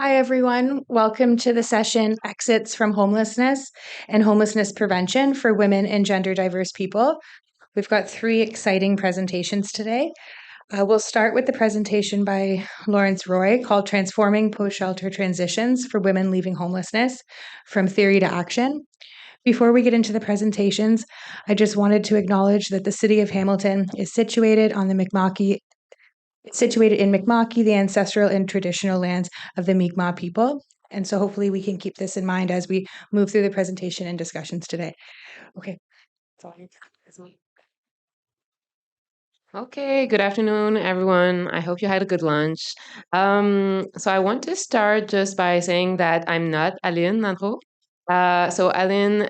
Hi, everyone. Welcome to the session Exits from Homelessness and Homelessness Prevention for Women and Gender Diverse People. We've got three exciting presentations today. We'll start with the presentation by Lawrence Roy called Transforming Post-Shelter Transitions for Women Leaving Homelessness from Theory to Action. Before we get into the presentations, I just wanted to acknowledge that the city of Hamilton is situated in Mi'kmaq, the ancestral and traditional lands of the Mi'kmaq people. And so hopefully we can keep this in mind as we move through the presentation and discussions today. Okay. Okay, good afternoon, everyone. I hope you had a good lunch. So I want to start just by saying that I'm not Aline Nanro. So Aline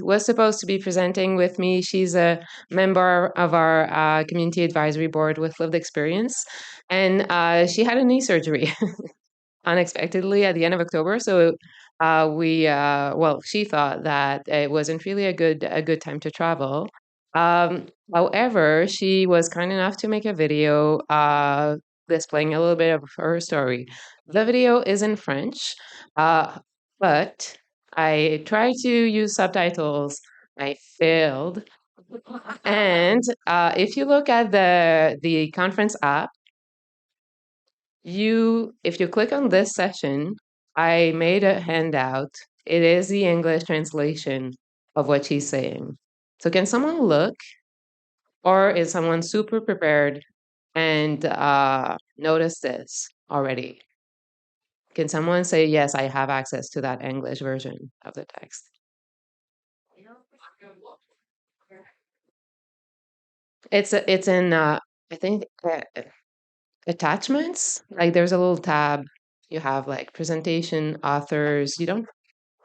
was supposed to be presenting with me. She's a member of our community advisory board with lived experience, and she had a knee surgery unexpectedly at the end of October. So she thought that it wasn't really a good time to travel. However, she was kind enough to make a video displaying a little bit of her story. The video is in French, but I tried to use subtitles. I failed. And if you look at the conference app, if you click on this session, I made a handout. It is the English translation of what she's saying. So can someone look, or is someone super prepared and notice this already? Can someone say, yes, I have access to that English version of the text? It's in I think attachments. Like there's a little tab. You have like presentation, authors. You don't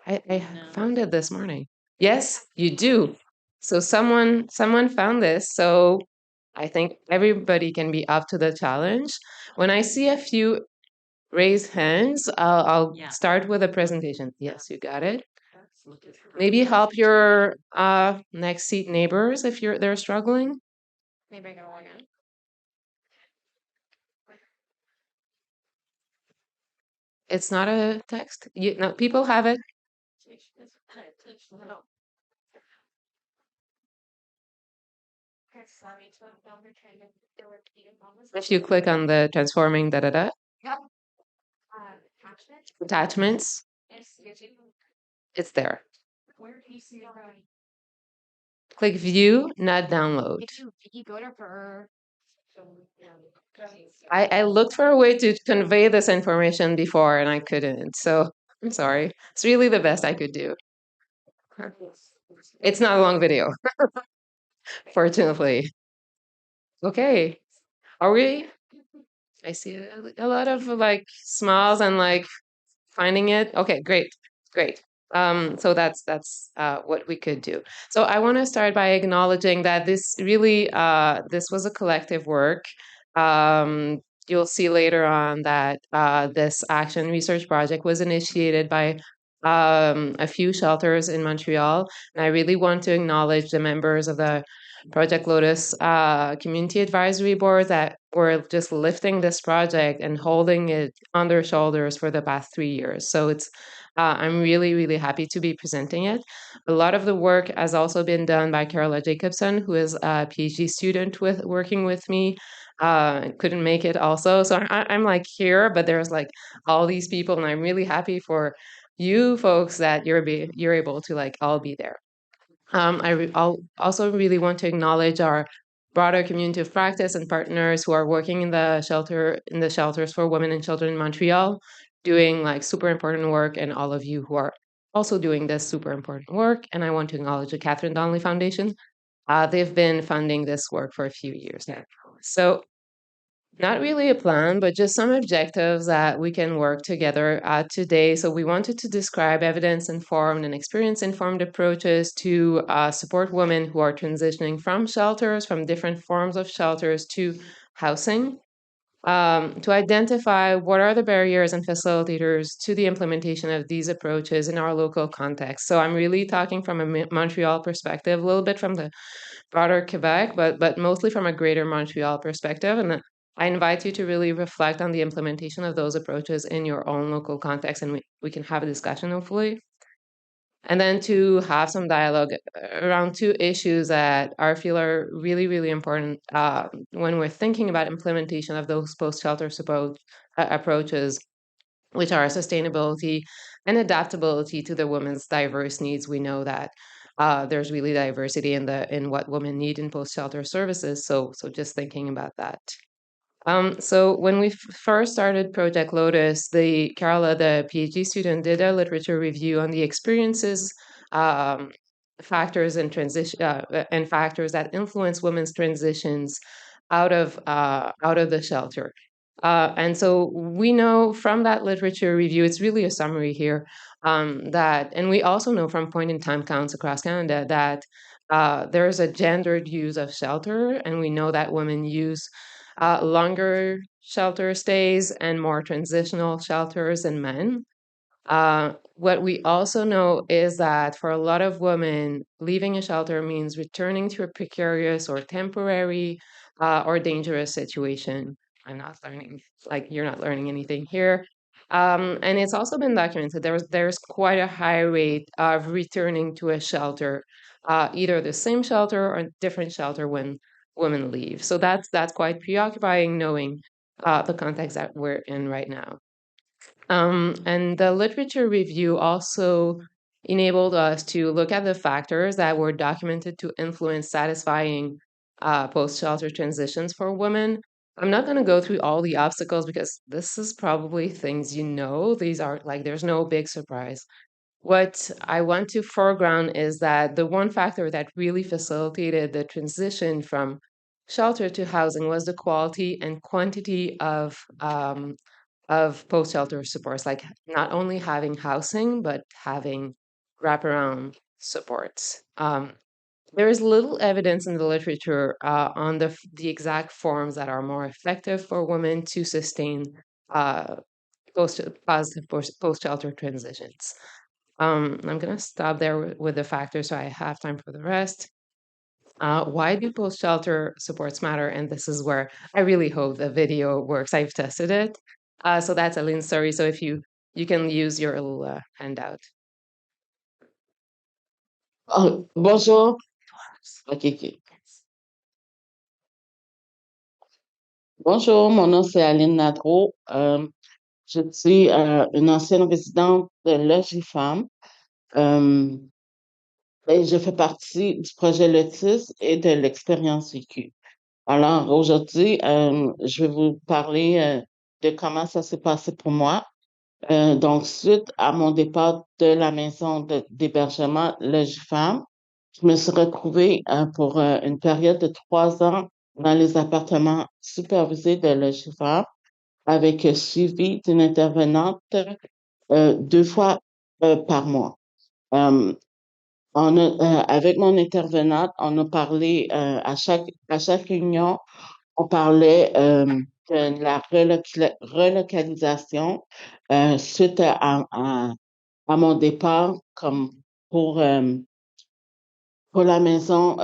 I found it this morning. Yes, you do. So someone found this. So I think everybody can be up to the challenge. When I see a few raised hands, I'll start with a presentation. Yes, you got it. Maybe help your next seat neighbors if they're struggling. Maybe I can log in. It's not a text. No, people have it. If you click on the transforming da da da attachments, it's there. Click view, not download. I looked for a way to convey this information before and I couldn't. So I'm sorry. It's really the best I could do. It's not a long video, fortunately. Okay. Are we? I see a lot of like smiles and like finding it. Okay, great, great. So that's what we could do. So I want to start by acknowledging that this was a collective work. You'll see later on that this action research project was initiated by a few shelters in Montreal, and I really want to acknowledge the members of the Project Lotus Community Advisory Board that were just lifting this project and holding it on their shoulders for the past 3 years. So I'm really, really happy to be presenting it. A lot of the work has also been done by Carola Jacobson, who is a PhD student working with me. Couldn't make it also. So I'm like here, but there's like all these people, and I'm really happy for you folks that you're able to like all be there. I'll also really want to acknowledge our broader community of practice and partners who are working in the shelters for women and children in Montreal, doing like super important work, and all of you who are also doing this super important work. And I want to acknowledge the Catherine Donnelly Foundation. They've been funding this work for a few years now. So not really a plan, but just some objectives that we can work together today. So we wanted to describe evidence-informed and experience-informed approaches to support women who are transitioning from shelters, from different forms of shelters to housing, to identify what are the barriers and facilitators to the implementation of these approaches in our local context. So I'm really talking from a Montreal perspective, a little bit from the broader Quebec, but mostly from a greater Montreal perspective. And I invite you to really reflect on the implementation of those approaches in your own local context, and we can have a discussion, hopefully. And then to have some dialogue around two issues that I feel are really, really important when we're thinking about implementation of those post-shelter support approaches, which are sustainability and adaptability to the women's diverse needs. We know that there's really diversity in what women need in post-shelter services. So just thinking about that. So when we first started Project Lotus, Carola, the PhD student, did a literature review on the experiences, um, factors and transition, and factors that influence women's transitions out of the shelter. And so we know from that literature review, it's really a summary here, and we also know from point in time counts across Canada that there is a gendered use of shelter, and we know that women use longer shelter stays and more transitional shelters than men. What we also know is that for a lot of women, leaving a shelter means returning to a precarious or temporary or dangerous situation. I'm not learning, like you're not learning anything here. And it's also been documented there's quite a high rate of returning to a shelter, either the same shelter or a different shelter when women leave. So that's quite preoccupying, knowing the context that we're in right now. And the literature review also enabled us to look at the factors that were documented to influence satisfying post-shelter transitions for women. I'm not going to go through all the obstacles because this is probably things you know. These are like, there's no big surprise. What I want to foreground is that the one factor that really facilitated the transition from shelter to housing was the quality and quantity of post-shelter supports, like not only having housing, but having wraparound supports. There is little evidence in the literature on the exact forms that are more effective for women to sustain uh, post positive post-shelter transitions. I'm going to stop there with the factors so I have time for the rest. Why do post-shelter supports matter? And this is where I really hope the video works. I've tested it. So that's Aline's story. So if you can use your little handout. Bonjour. Ok, ok. Bonjour, mon nom c'est Aline Nadro. Je suis une ancienne résidente de Logifam. Euh, et je fais partie du projet Lotus et de l'expérience vécue. Alors aujourd'hui, je vais vous parler de comment ça s'est passé pour moi. Donc, suite à mon départ de la maison d'hébergement Logifam, je me suis retrouvée pour une période de 3 ans dans les appartements supervisés de Logifam avec suivi d'une intervenante 2 fois par mois. Euh, avec mon intervenante, on a parlé à chaque réunion, on parlait de la relocalisation suite à mon départ, comme pour, euh, pour la maison,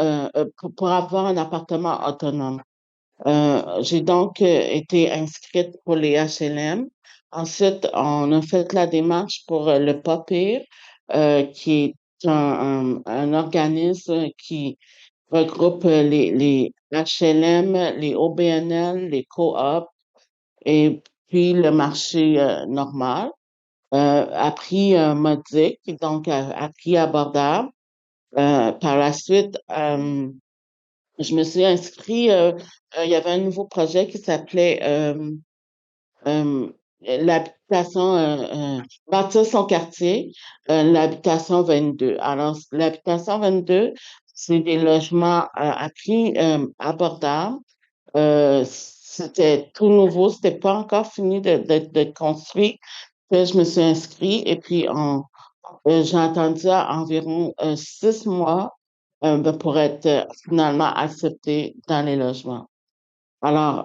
pour avoir un appartement autonome. J'ai donc été inscrite pour les HLM. Ensuite, on a fait la démarche pour le PAPIR, qui est un organisme qui regroupe les HLM, les OBNL, les coops et puis le marché normal, à prix modique, donc à prix abordable. Par la suite, je me suis inscrit, il y avait un nouveau projet qui s'appelait l'habitation, bâtir son quartier, l'habitation 22. Alors, l'habitation 22, c'est des logements à prix abordable. C'était tout nouveau, c'était pas encore fini d'être construit. Puis je me suis inscrit et puis j'ai attendu environ 6 mois pour être finalement accepté dans les logements. Alors,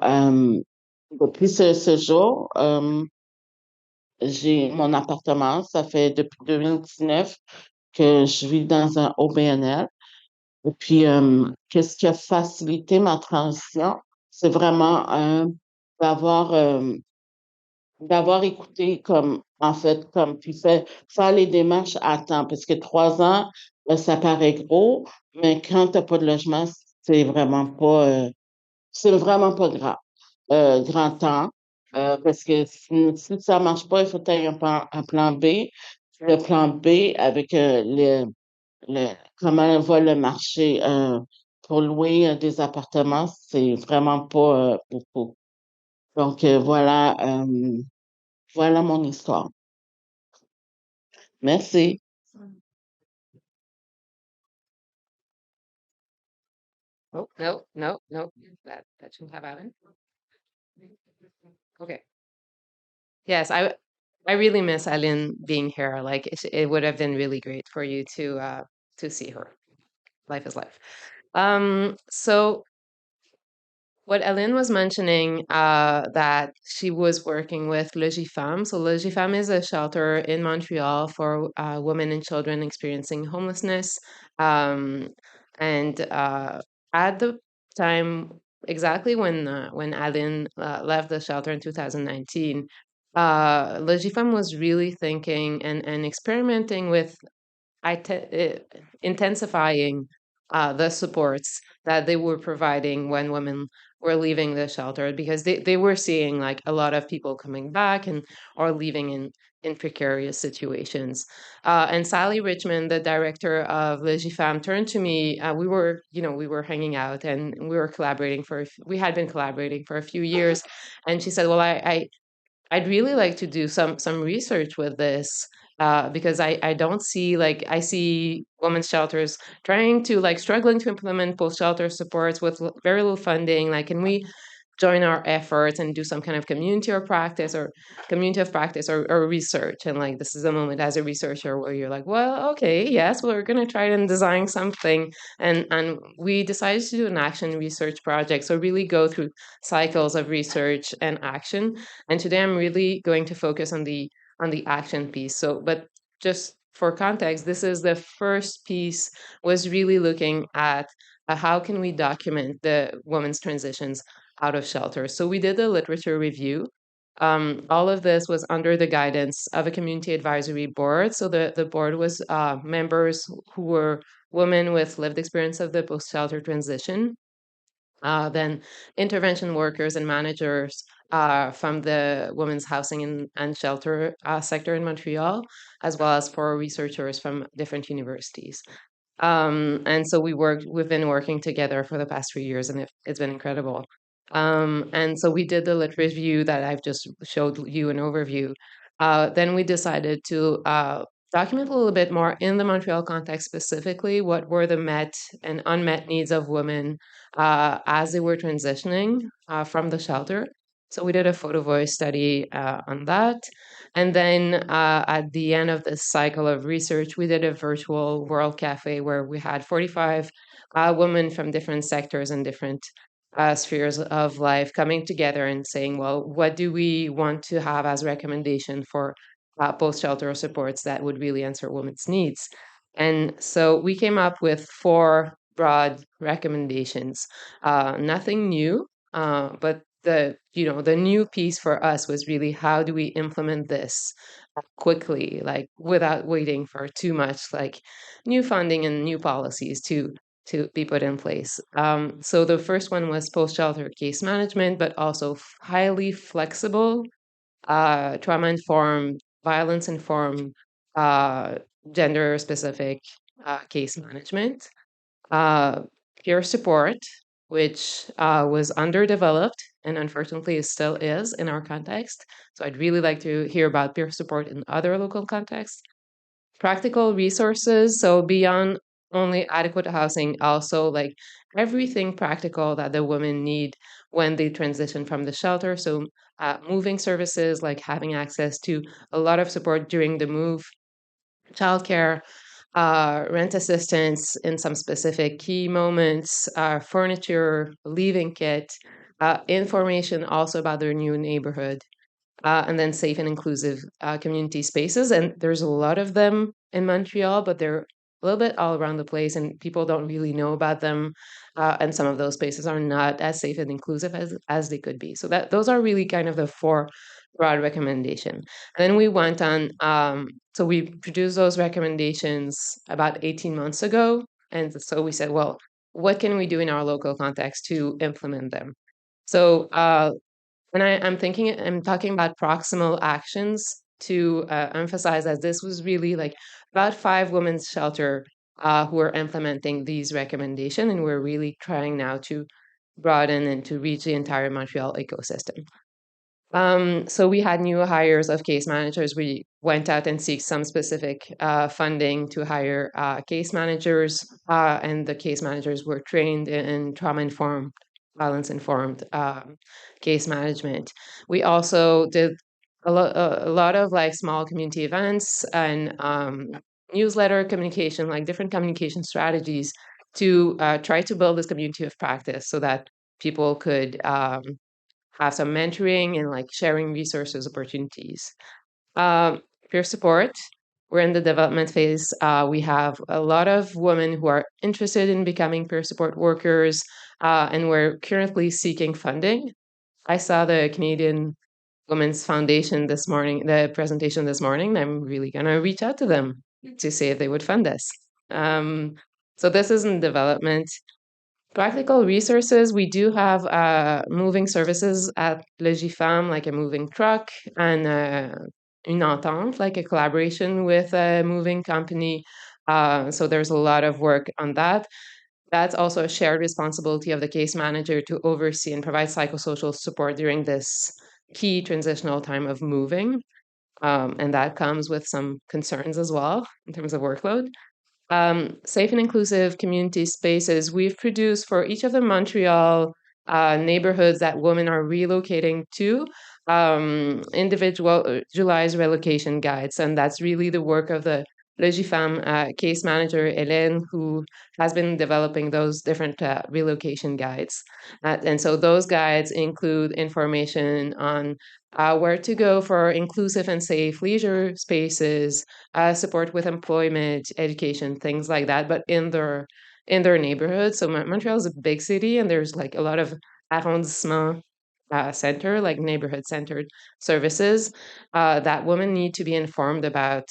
depuis ce jour, j'ai mon appartement. Ça fait depuis 2019 que je vis dans un OBNL. Et puis, qu'est-ce qui a facilité ma transition? C'est vraiment d'avoir d'avoir écouté comme, en fait, comme, puis faire les démarches à temps, parce que 3 ans, ça paraît gros, mais quand tu n'as pas de logement, c'est vraiment pas, c'est vraiment pas grave, grand temps, parce que si ça marche pas, il faut avoir un plan B. Le plan B avec comment va le marché pour louer des appartements, c'est vraiment pas beaucoup. Donc voilà mon histoire. Merci. Oh, no, no, no. That shouldn't have happened. Okay. Yes, I really miss Eileen being here. Like it would have been really great for you to see her. Life is life. So what Ellen was mentioning, that she was working with Logifam. So Logifam is a shelter in Montreal for women and children experiencing homelessness. Um, and at the time, exactly when Ellen left the shelter in 2019, Logifam was really thinking and experimenting with intensifying the supports that they were providing when women were leaving the shelter, because they were seeing like a lot of people coming back and or leaving in precarious situations. And Sally Richmond, the director of Legifam, turned to me. We were hanging out and we were collaborating we had been collaborating for a few years, and she said, "Well, I'd really like to do some research with this, because I don't see, like, I see women's shelters trying to, like, struggling to implement post shelter supports with very little funding. Like, can we join our efforts and do some kind of community of practice or research?" And like, this is a moment as a researcher where you're like, well, okay, yes, we're going to try and design something. And we decided to do an action research project, so really go through cycles of research and action. And today I'm really going to focus on the action piece. So but just for context, this is the first piece, was really looking at how can we document the women's transitions out of shelter. So we did a literature review. All of this was under the guidance of a community advisory board. So the board was members who were women with lived experience of the post shelter transition, then intervention workers and managers from the women's housing and shelter sector in Montreal, as well as for researchers from different universities. And so we've been working together for the past 3 years, and it's been incredible. And so we did the lit review that I've just showed you an overview. Then we decided to document a little bit more in the Montreal context, specifically what were the met and unmet needs of women as they were transitioning from the shelter. So we did a photo voice study on that. And then at the end of this cycle of research, we did a virtual World Cafe where we had 45 women from different sectors and different spheres of life coming together and saying, well, what do we want to have as recommendation for post shelter supports that would really answer women's needs? And so we came up with 4 broad recommendations. Nothing new, but the new piece for us was really, how do we implement this quickly, like without waiting for too much, like new funding and new policies to be put in place. So the first one was post shelter case management, but also highly flexible, trauma informed, violence informed, uh, gender specific case management. uh, Peer support, which was underdeveloped and unfortunately still is in our context. So I'd really like to hear about peer support in other local contexts. Practical resources, so beyond only adequate housing, also like everything practical that the women need when they transition from the shelter. So moving services, like having access to a lot of support during the move, childcare, rent assistance in some specific key moments, furniture, leaving kit, information also about their new neighborhood, and then safe and inclusive community spaces. And there's a lot of them in Montreal, but they're little bit all around the place, and people don't really know about them. And some of those spaces are not as safe and inclusive as they could be. So that those are really kind of the four broad recommendation. And then we went on. So we produced those recommendations about 18 months ago, and so we said, well, what can we do in our local context to implement them? So, and I'm talking about proximal actions to emphasize that this was really like about 5 women's shelter who are implementing these recommendations, and we're really trying now to broaden and to reach the entire Montreal ecosystem. So we had new hires of case managers. We went out and seek some specific funding to hire case managers, and the case managers were trained in trauma-informed, violence-informed case management. We also did a lot of like small community events and newsletter communication, like different communication strategies to try to build this community of practice so that people could have some mentoring and like sharing resources opportunities. Um, Peer support. We're in the development phase. We have a lot of women who are interested in becoming peer support workers, and we're currently seeking funding. I saw the Canadian Women's Foundation this morning, the presentation this morning, and I'm really going to reach out to them to see if they would fund us. So this is in development. Practical resources, we do have moving services at Le Gifam, like a moving truck, and une entente, like a collaboration with a moving company. So there's a lot of work on that. That's also a shared responsibility of the case manager to oversee and provide psychosocial support during this key transitional time of moving. And that comes with some concerns as well in terms of workload. Safe and inclusive community spaces. We've produced for each of the Montreal neighborhoods that women are relocating to individualized relocation guides. And that's really the work of the Le Gifam case manager, Hélène, who has been developing those different relocation guides. And so those guides include information on where to go for inclusive and safe leisure spaces, support with employment, education, things like that, but in their neighborhood. So Montreal is a big city, and there's like a lot of arrondissement center, like neighborhood centered services that women need to be informed about,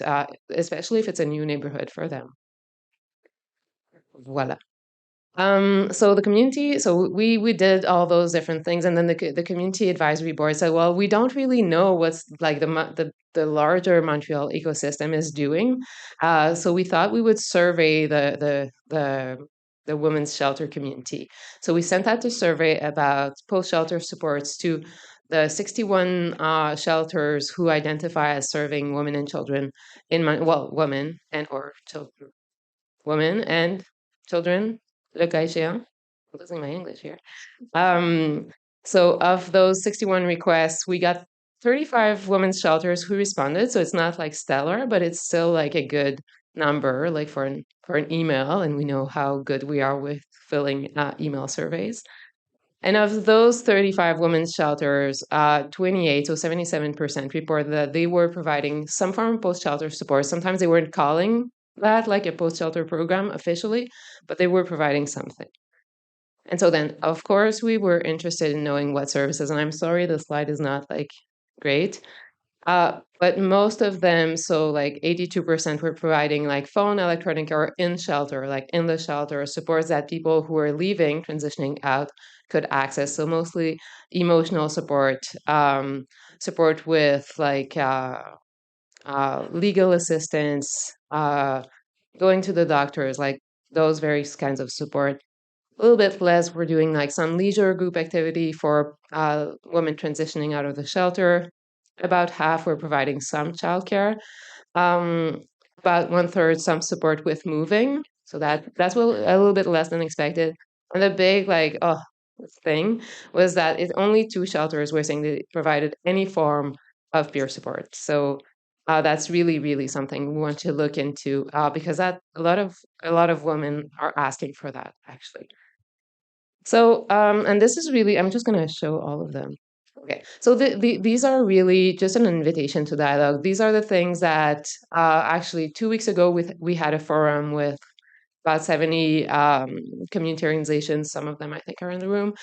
especially if it's a new neighborhood for them. Voila. So the community, so we did all those different things, and then the community advisory board said, well, we don't really know what's like the larger Montreal ecosystem is doing. So we thought we would survey the women's shelter community. So we sent out a survey about post-shelter supports to the 61 shelters who identify as serving women and children women and or children, women and children, le cas échéant. I'm losing my English here. So of those 61 requests, we got 35 women's shelters who responded. So it's not like stellar, but it's still like a good number, like for an email. And we know how good we are with filling email surveys. And of those 35 women's shelters, 28, so 77% reported that they were providing some form of post-shelter support. Sometimes they weren't calling that like a post-shelter program officially, but they were providing something. And so then, of course, we were interested in knowing what services. And I'm sorry, the slide is not like great. But most of them, so like 82% were providing like phone, electronic, or in shelter, like in the shelter supports that people who are leaving, transitioning out, could access. So mostly emotional support, support with like legal assistance, going to the doctors, like those various kinds of support. A little bit less, we're doing like some leisure group activity for women transitioning out of the shelter. About half were providing some childcare. About 1/3 some support with moving. So that's a little bit less than expected. And the big thing was that only 2 shelters were saying they provided any form of peer support. So that's really, really something we want to look into because that a lot of women are asking for that actually. So and this is really, I'm just going to show all of them. Okay, so these are really just an invitation to dialogue. These are the things that actually 2 weeks ago we had a forum with about 70 community organizations. Some of them I think are in the room,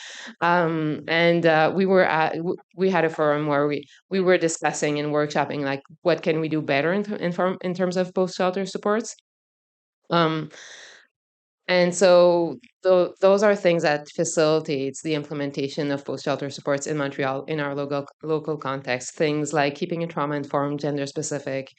and we had a forum where we were discussing and workshopping like what can we do better in terms of post shelter supports. Um, and so those are things that facilitates the implementation of post-shelter supports in Montreal in our local context. Things like keeping a trauma-informed, gender-specific,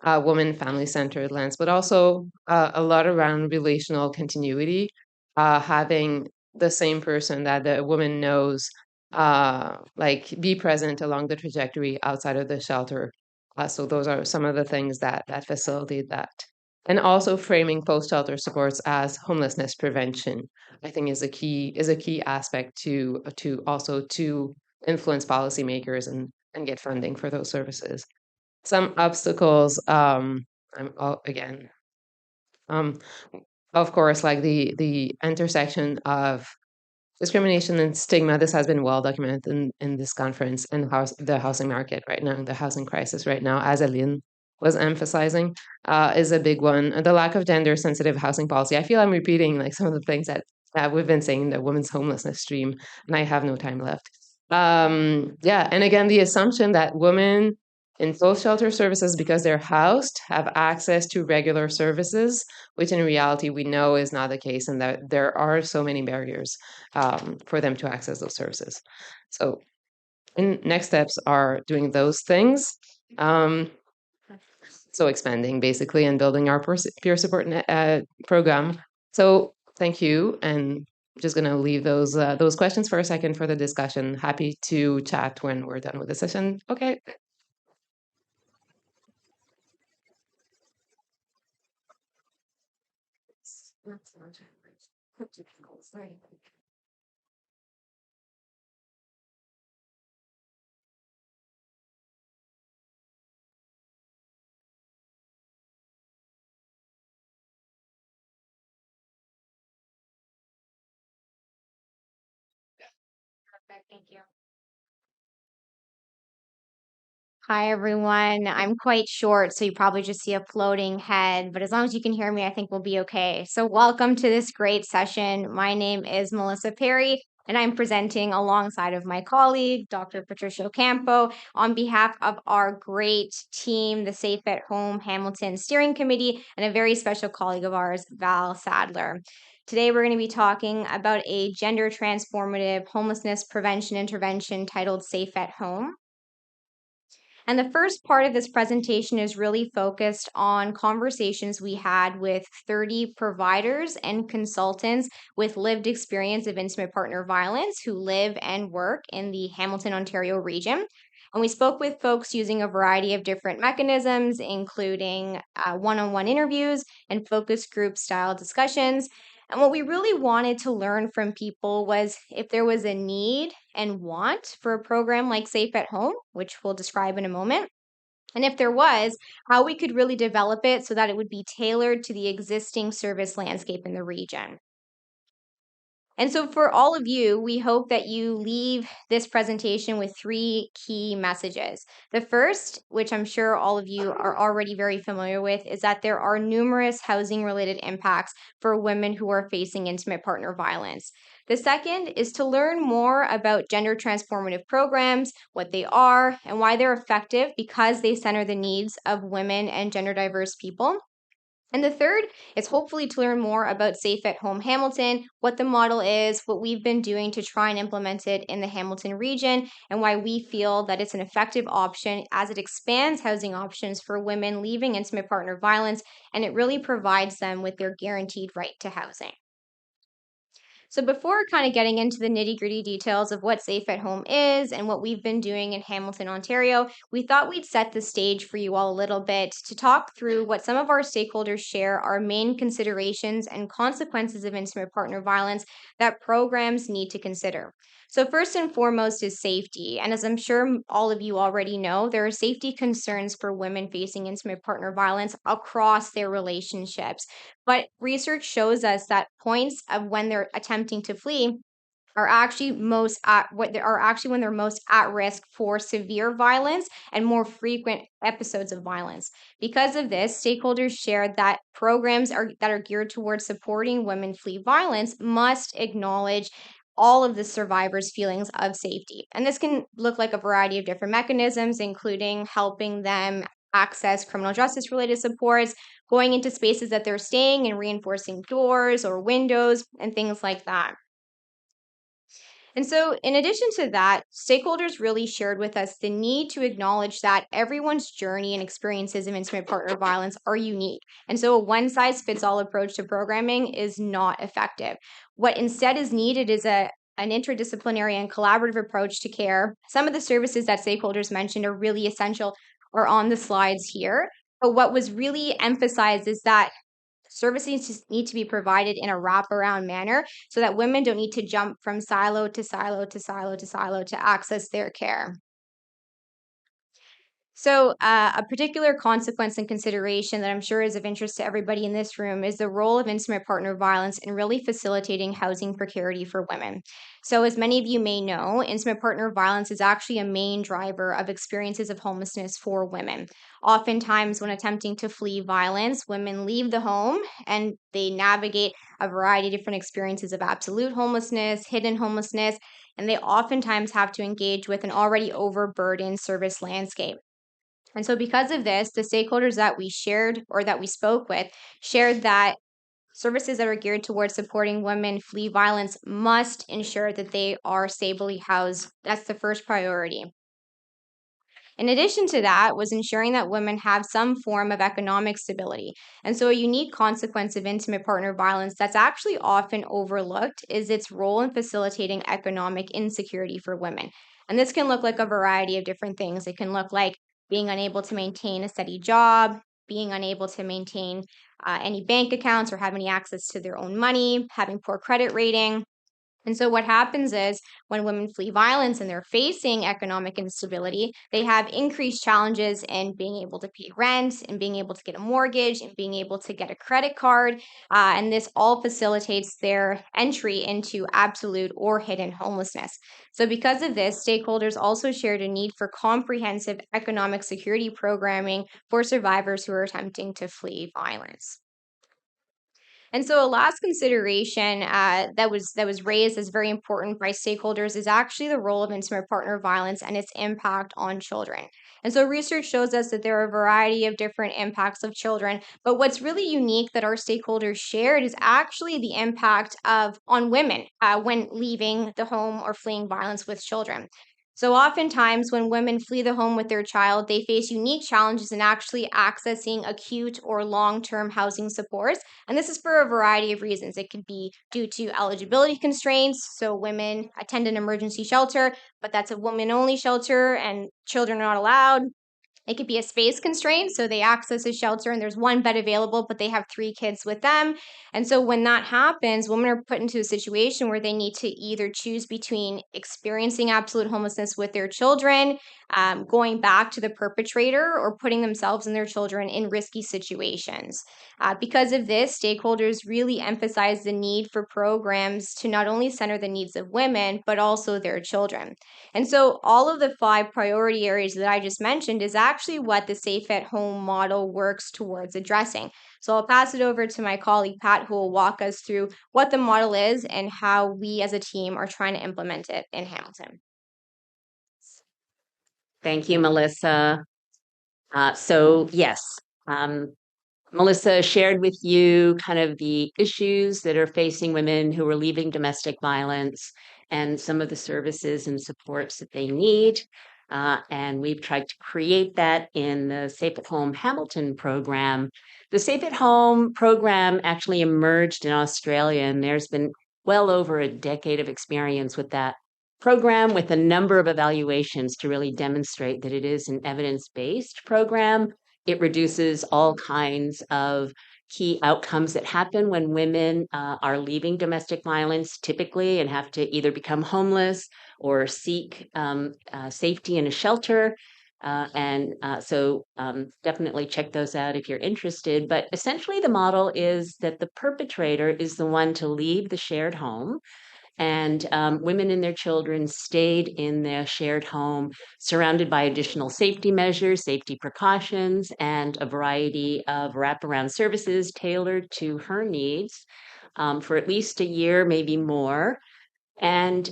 woman, family-centered lens, but also a lot around relational continuity, having the same person that the woman knows, like be present along the trajectory outside of the shelter. So those are some of the things that facilitate that. And also framing post-shelter supports as homelessness prevention, I think is a key aspect to also to influence policymakers and get funding for those services. Some obstacles, again, um, of course, like the intersection of discrimination and stigma. This has been well documented in this conference, and the housing market right now, the housing crisis right now, as Aline was emphasizing, is a big one. And the lack of gender sensitive housing policy. I feel I'm repeating like some of the things that we've been saying in the women's homelessness stream, and I have no time left. Yeah, and again, the assumption that women in post shelter services, because they're housed, have access to regular services, which in reality we know is not the case, and that there are so many barriers for them to access those services. So, next steps are doing those things. So expanding basically and building our peer support program. So thank you, and I'm just gonna leave those questions for a second for the discussion. Happy to chat when we're done with the session. Okay. Perfect. Thank you. Hi, everyone. I'm quite short, so you probably just see a floating head, but as long as you can hear me, I think we'll be okay. So, welcome to this great session. My name is Melissa Perry, and I'm presenting alongside of my colleague, Dr. Patricia Ocampo, on behalf of our great team, the Safe at Home Hamilton Steering Committee, and a very special colleague of ours, Val Sadler. Today, we're going to be talking about a gender transformative homelessness prevention intervention titled Safe at Home. And the first part of this presentation is really focused on conversations we had with 30 providers and consultants with lived experience of intimate partner violence who live and work in the Hamilton, Ontario region. And we spoke with folks using a variety of different mechanisms, including one-on-one interviews and focus group style discussions. And what we really wanted to learn from people was if there was a need and want for a program like Safe at Home, which we'll describe in a moment. And if there was, how we could really develop it so that it would be tailored to the existing service landscape in the region. And so, for all of you, we hope that you leave this presentation with 3 key messages. The first, which I'm sure all of you are already very familiar with, is that there are numerous housing related impacts for women who are facing intimate partner violence. The second is to learn more about gender transformative programs, what they are, and why they're effective because they center the needs of women and gender diverse people. And the third is hopefully to learn more about Safe at Home Hamilton, what the model is, what we've been doing to try and implement it in the Hamilton region, and why we feel that it's an effective option as it expands housing options for women leaving intimate partner violence, and it really provides them with their guaranteed right to housing. So before kind of getting into the nitty-gritty details of what Safe at Home is and what we've been doing in Hamilton, Ontario, we thought we'd set the stage for you all a little bit to talk through what some of our stakeholders share are main considerations and consequences of intimate partner violence that programs need to consider. So first and foremost is safety. And as I'm sure all of you already know, there are safety concerns for women facing intimate partner violence across their relationships. But research shows us that points of when they're attempting to flee are actually when they're most at risk for severe violence and more frequent episodes of violence. Because of this, stakeholders shared that programs that are geared towards supporting women flee violence must acknowledge all of the survivors' feelings of safety. And this can look like a variety of different mechanisms, including helping them access criminal justice related supports, going into spaces that they're staying and reinforcing doors or windows, and things like that. And so, in addition to that, stakeholders really shared with us the need to acknowledge that everyone's journey and experiences of intimate partner violence are unique. And so, a one size fits all approach to programming is not effective. What instead is needed is an interdisciplinary and collaborative approach to care. Some of the services that stakeholders mentioned are really essential, are on the slides here. But what was really emphasized is that services need to be provided in a wraparound manner so that women don't need to jump from silo to silo to silo to silo to access their care. So, a particular consequence and consideration that I'm sure is of interest to everybody in this room is the role of intimate partner violence in really facilitating housing precarity for women. So, as many of you may know, intimate partner violence is actually a main driver of experiences of homelessness for women. Oftentimes, when attempting to flee violence, women leave the home and they navigate a variety of different experiences of absolute homelessness, hidden homelessness, and they oftentimes have to engage with an already overburdened service landscape. And so, because of this, the stakeholders that we shared or that we spoke with shared that services that are geared towards supporting women flee violence must ensure that they are stably housed. That's the first priority. In addition to that, was ensuring that women have some form of economic stability. And so, a unique consequence of intimate partner violence that's actually often overlooked is its role in facilitating economic insecurity for women. And this can look like a variety of different things. It can look like being unable to maintain a steady job, being unable to maintain any bank accounts or have any access to their own money, having poor credit rating. And so, what happens is when women flee violence and they're facing economic instability, they have increased challenges in being able to pay rent and being able to get a mortgage and being able to get a credit card. And this all facilitates their entry into absolute or hidden homelessness. So, because of this, stakeholders also shared a need for comprehensive economic security programming for survivors who are attempting to flee violence. And so, a last consideration that was raised as very important by stakeholders is actually the role of intimate partner violence and its impact on children. And so, research shows us that there are a variety of different impacts of children. But what's really unique that our stakeholders shared is actually the impact of on women when leaving the home or fleeing violence with children. So, oftentimes, when women flee the home with their child, they face unique challenges in actually accessing acute or long term housing supports. And this is for a variety of reasons. It could be due to eligibility constraints. So women attend an emergency shelter, but that's a woman only shelter and children are not allowed. It could be a space constraint. So they access a shelter and there's one bed available, but they have three kids with them. And so when that happens, women are put into a situation where they need to either choose between experiencing absolute homelessness with their children, going back to the perpetrator, or putting themselves and their children in risky situations. Because of this, stakeholders really emphasize the need for programs to not only center the needs of women, but also their children. And so, all of the five priority areas that I just mentioned is actually what the Safe at Home model works towards addressing. So, I'll pass it over to my colleague Pat, who will walk us through what the model is and how we as a team are trying to implement it in Hamilton. Thank you, Melissa. So, yes, um, Melissa shared with you kind of the issues that are facing women who are leaving domestic violence and some of the services and supports that they need. And we've tried to create that in the Safe at Home Hamilton program. The Safe at Home program actually emerged in Australia, and there's been well over a decade of experience with that program with a number of evaluations to really demonstrate that it is an evidence-based program. It reduces all kinds of key outcomes that happen when women are leaving domestic violence typically and have to either become homeless or seek safety in a shelter. So definitely check those out if you're interested. But essentially, the model is that the perpetrator is the one to leave the shared home. And women and their children stayed in their shared home, surrounded by additional safety measures, safety precautions, and a variety of wraparound services tailored to her needs for at least a year, maybe more. And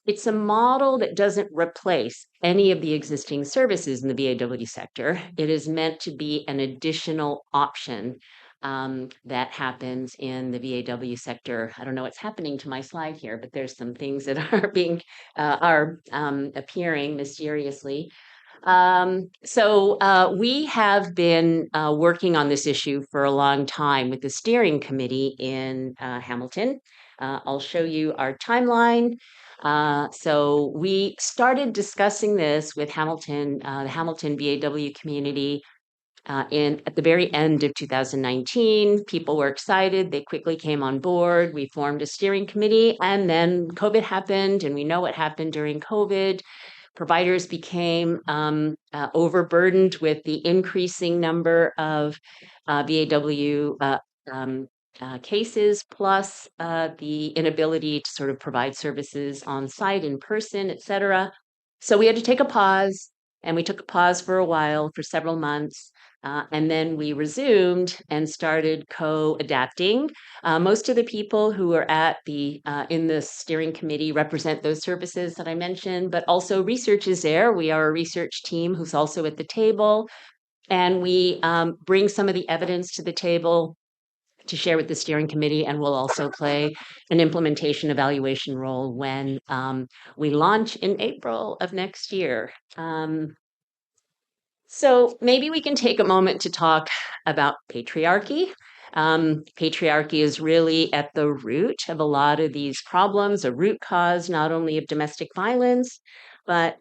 it's a model that doesn't replace any of the existing services in the VAW sector. It is meant to be an additional option that happens in the VAW sector. I don't know what's happening to my slide here, but there's some things that are being appearing mysteriously. We have been working on this issue for a long time with the steering committee in Hamilton. I'll show you our timeline. So we started discussing this with Hamilton, the Hamilton VAW community at the very end of 2019. People were excited. They quickly came on board. We formed a steering committee, and then COVID happened, and we know what happened during COVID. Providers became overburdened with the increasing number of VAW cases, plus the inability to sort of provide services on site, in person, et cetera. So we had to take a pause, and we took a pause for a while, for several months. And then we resumed and started co-adapting. Most of the people who are in the steering committee represent those services that I mentioned, but also research is there. We are a research team who's also at the table, and we bring some of the evidence to the table to share with the steering committee, and we'll also play an implementation evaluation role when we launch in April of next year. So maybe we can take a moment to talk about patriarchy. Patriarchy is really at the root of a lot of these problems, a root cause not only of domestic violence, but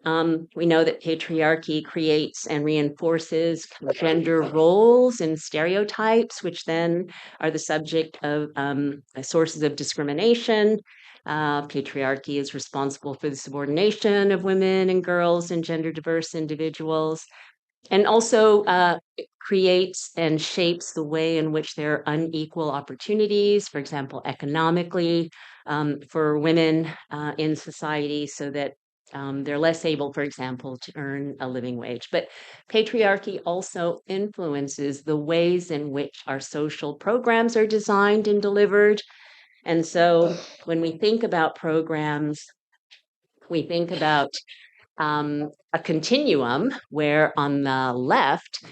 we know that patriarchy creates and reinforces gender roles and stereotypes, which then are the subject of sources of discrimination. Patriarchy is responsible for the subordination of women and girls and gender diverse individuals, and also it creates and shapes the way in which there are unequal opportunities, for example, economically, for women in society, so that they're less able, for example, to earn a living wage. But patriarchy also influences the ways in which our social programs are designed and delivered. And so when we think about programs, we think about a continuum where on the left,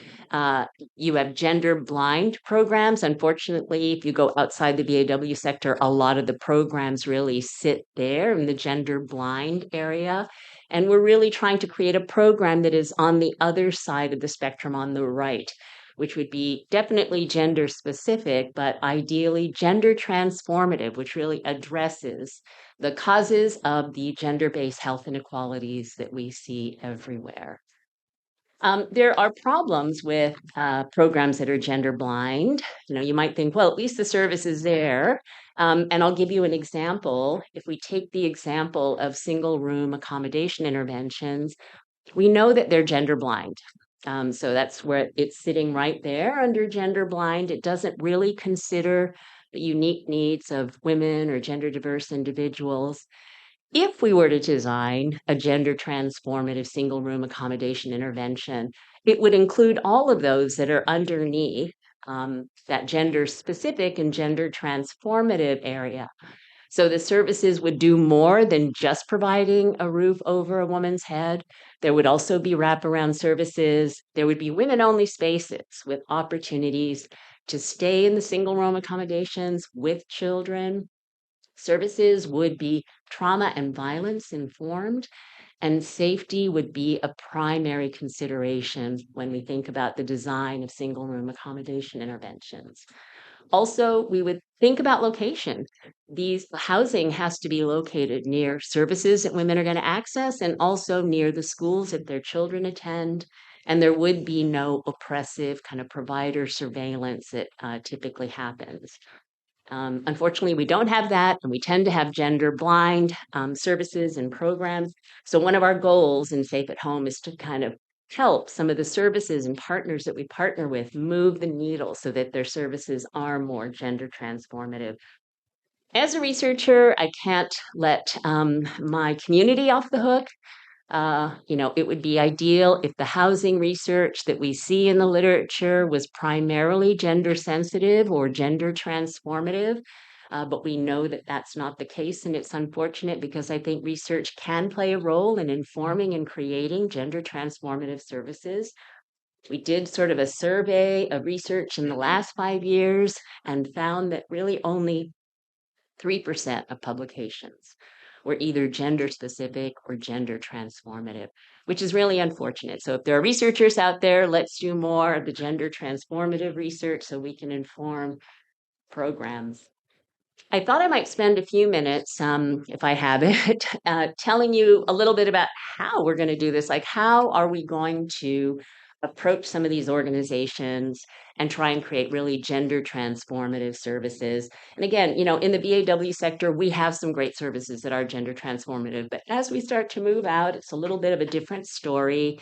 you have gender blind programs. Unfortunately, if you go outside the VAW sector, a lot of the programs really sit there in the gender blind area. And we're really trying to create a program that is on the other side of the spectrum on the right, which would be definitely gender specific, but ideally gender transformative, which really addresses the causes of the gender-based health inequalities that we see everywhere. There are problems with programs that are gender blind. You might think, well, at least the service is there. And I'll give you an example. If we take the example of single room accommodation interventions, we know that they're gender blind. So that's where it's sitting right there under gender blind. It doesn't really consider the unique needs of women or gender diverse individuals. If we were to design a gender transformative single room accommodation intervention, it would include all of those that are underneath that gender specific and gender transformative area. So the services would do more than just providing a roof over a woman's head. There would also be wraparound services. There would be women-only spaces with opportunities to stay in the single room accommodations with children. Services would be trauma and violence informed, and safety would be a primary consideration when we think about the design of single room accommodation interventions. Also, we would think about location. These housing has to be located near services that women are going to access, and also near the schools that their children attend. And there would be no oppressive kind of provider surveillance that typically happens. Unfortunately, we don't have that, and we tend to have gender blind services and programs. So one of our goals in Safe at Home is to kind of help some of the services and partners that we partner with move the needle so that their services are more gender transformative. As a researcher, I can't let my community off the hook. It would be ideal if the housing research that we see in the literature was primarily gender sensitive or gender transformative. But we know that that's not the case, and it's unfortunate because I think research can play a role in informing and creating gender transformative services. We did sort of a survey of research in the last 5 years and found that really only 3% of publications were either gender specific or gender transformative, which is really unfortunate. So if there are researchers out there, let's do more of the gender transformative research so we can inform programs. I thought I might spend a few minutes, if I have it, telling you a little bit about how we're going to do this. Like, how are we going to approach some of these organizations and try and create really gender transformative services? And again, in the BAW sector, we have some great services that are gender transformative. But as we start to move out, it's a little bit of a different story.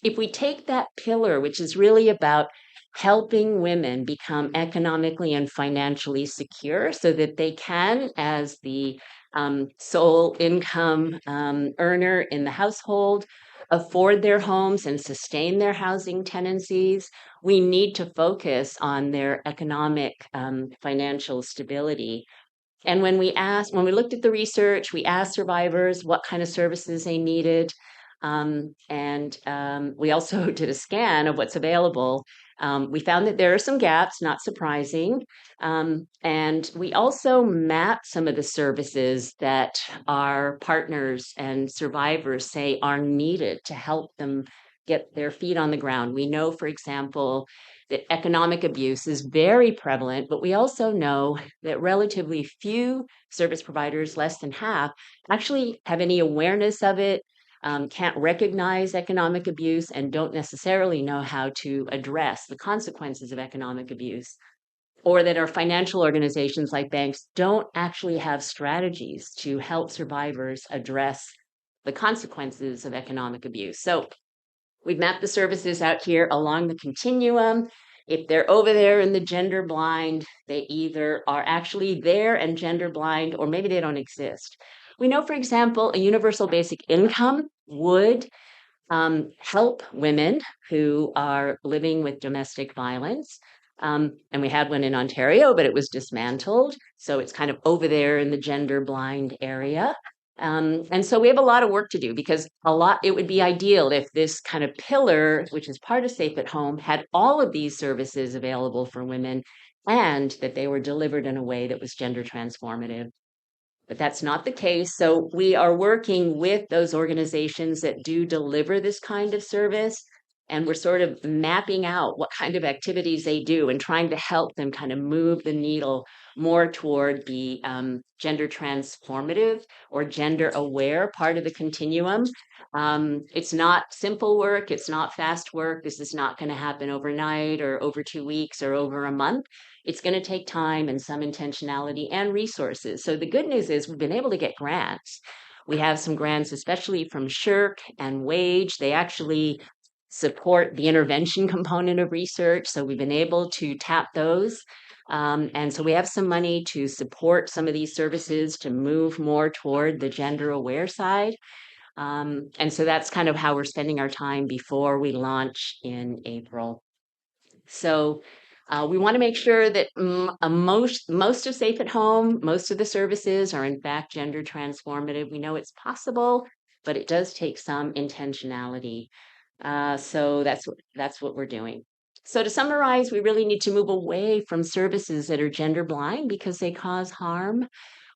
If we take that pillar, which is really about helping women become economically and financially secure so that they can, as the sole income earner in the household, afford their homes and sustain their housing tenancies, we need to focus on their economic financial stability. And when we looked at the research, we asked survivors what kind of services they needed. And we also did a scan of what's available. We found that there are some gaps, not surprising. And we also mapped some of the services that our partners and survivors say are needed to help them get their feet on the ground. We know, for example, that economic abuse is very prevalent, but we also know that relatively few service providers, less than half, actually have any awareness of it, can't recognize economic abuse, and don't necessarily know how to address the consequences of economic abuse. Or that our financial organizations like banks don't actually have strategies to help survivors address the consequences of economic abuse. So we've mapped the services out here along the continuum. If they're over there in the gender blind, they either are actually there and gender blind, or maybe they don't exist. We know, for example, a universal basic income would help women who are living with domestic violence. And we had one in Ontario, but it was dismantled. So it's kind of over there in the gender blind area. And so we have a lot of work to do because it would be ideal if this kind of pillar, which is part of Safe at Home, had all of these services available for women and that they were delivered in a way that was gender transformative. But that's not the case. So we are working with those organizations that do deliver this kind of service. And we're sort of mapping out what kind of activities they do and trying to help them kind of move the needle more toward the gender transformative or gender aware part of the continuum. It's not simple work. It's not fast work. This is not going to happen overnight or over 2 weeks or over a month. It's going to take time and some intentionality and resources. So the good news is we've been able to get grants. We have some grants, especially from SHRC and WAGE. They actually support the intervention component of research. So we've been able to tap those. And so we have some money to support some of these services to move more toward the gender aware side. And so that's kind of how we're spending our time before we launch in April. So we want to make sure that most of Safe at Home, most of the services are in fact gender transformative. We know it's possible, but it does take some intentionality. So that's what we're doing. So to summarize, we really need to move away from services that are gender blind because they cause harm.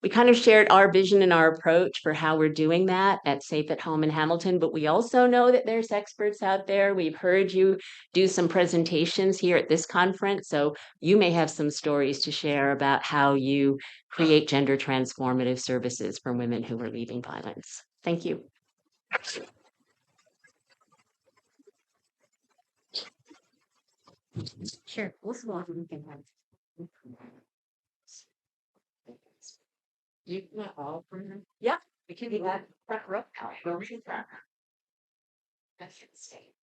We kind of shared our vision and our approach for how we're doing that at Safe at Home in Hamilton, but we also know that there's experts out there. We've heard you do some presentations here at this conference, so you may have some stories to share about how you create gender transformative services for women who are leaving violence. Thank you. Sure. You can all yeah, we can do that front row. That's your state.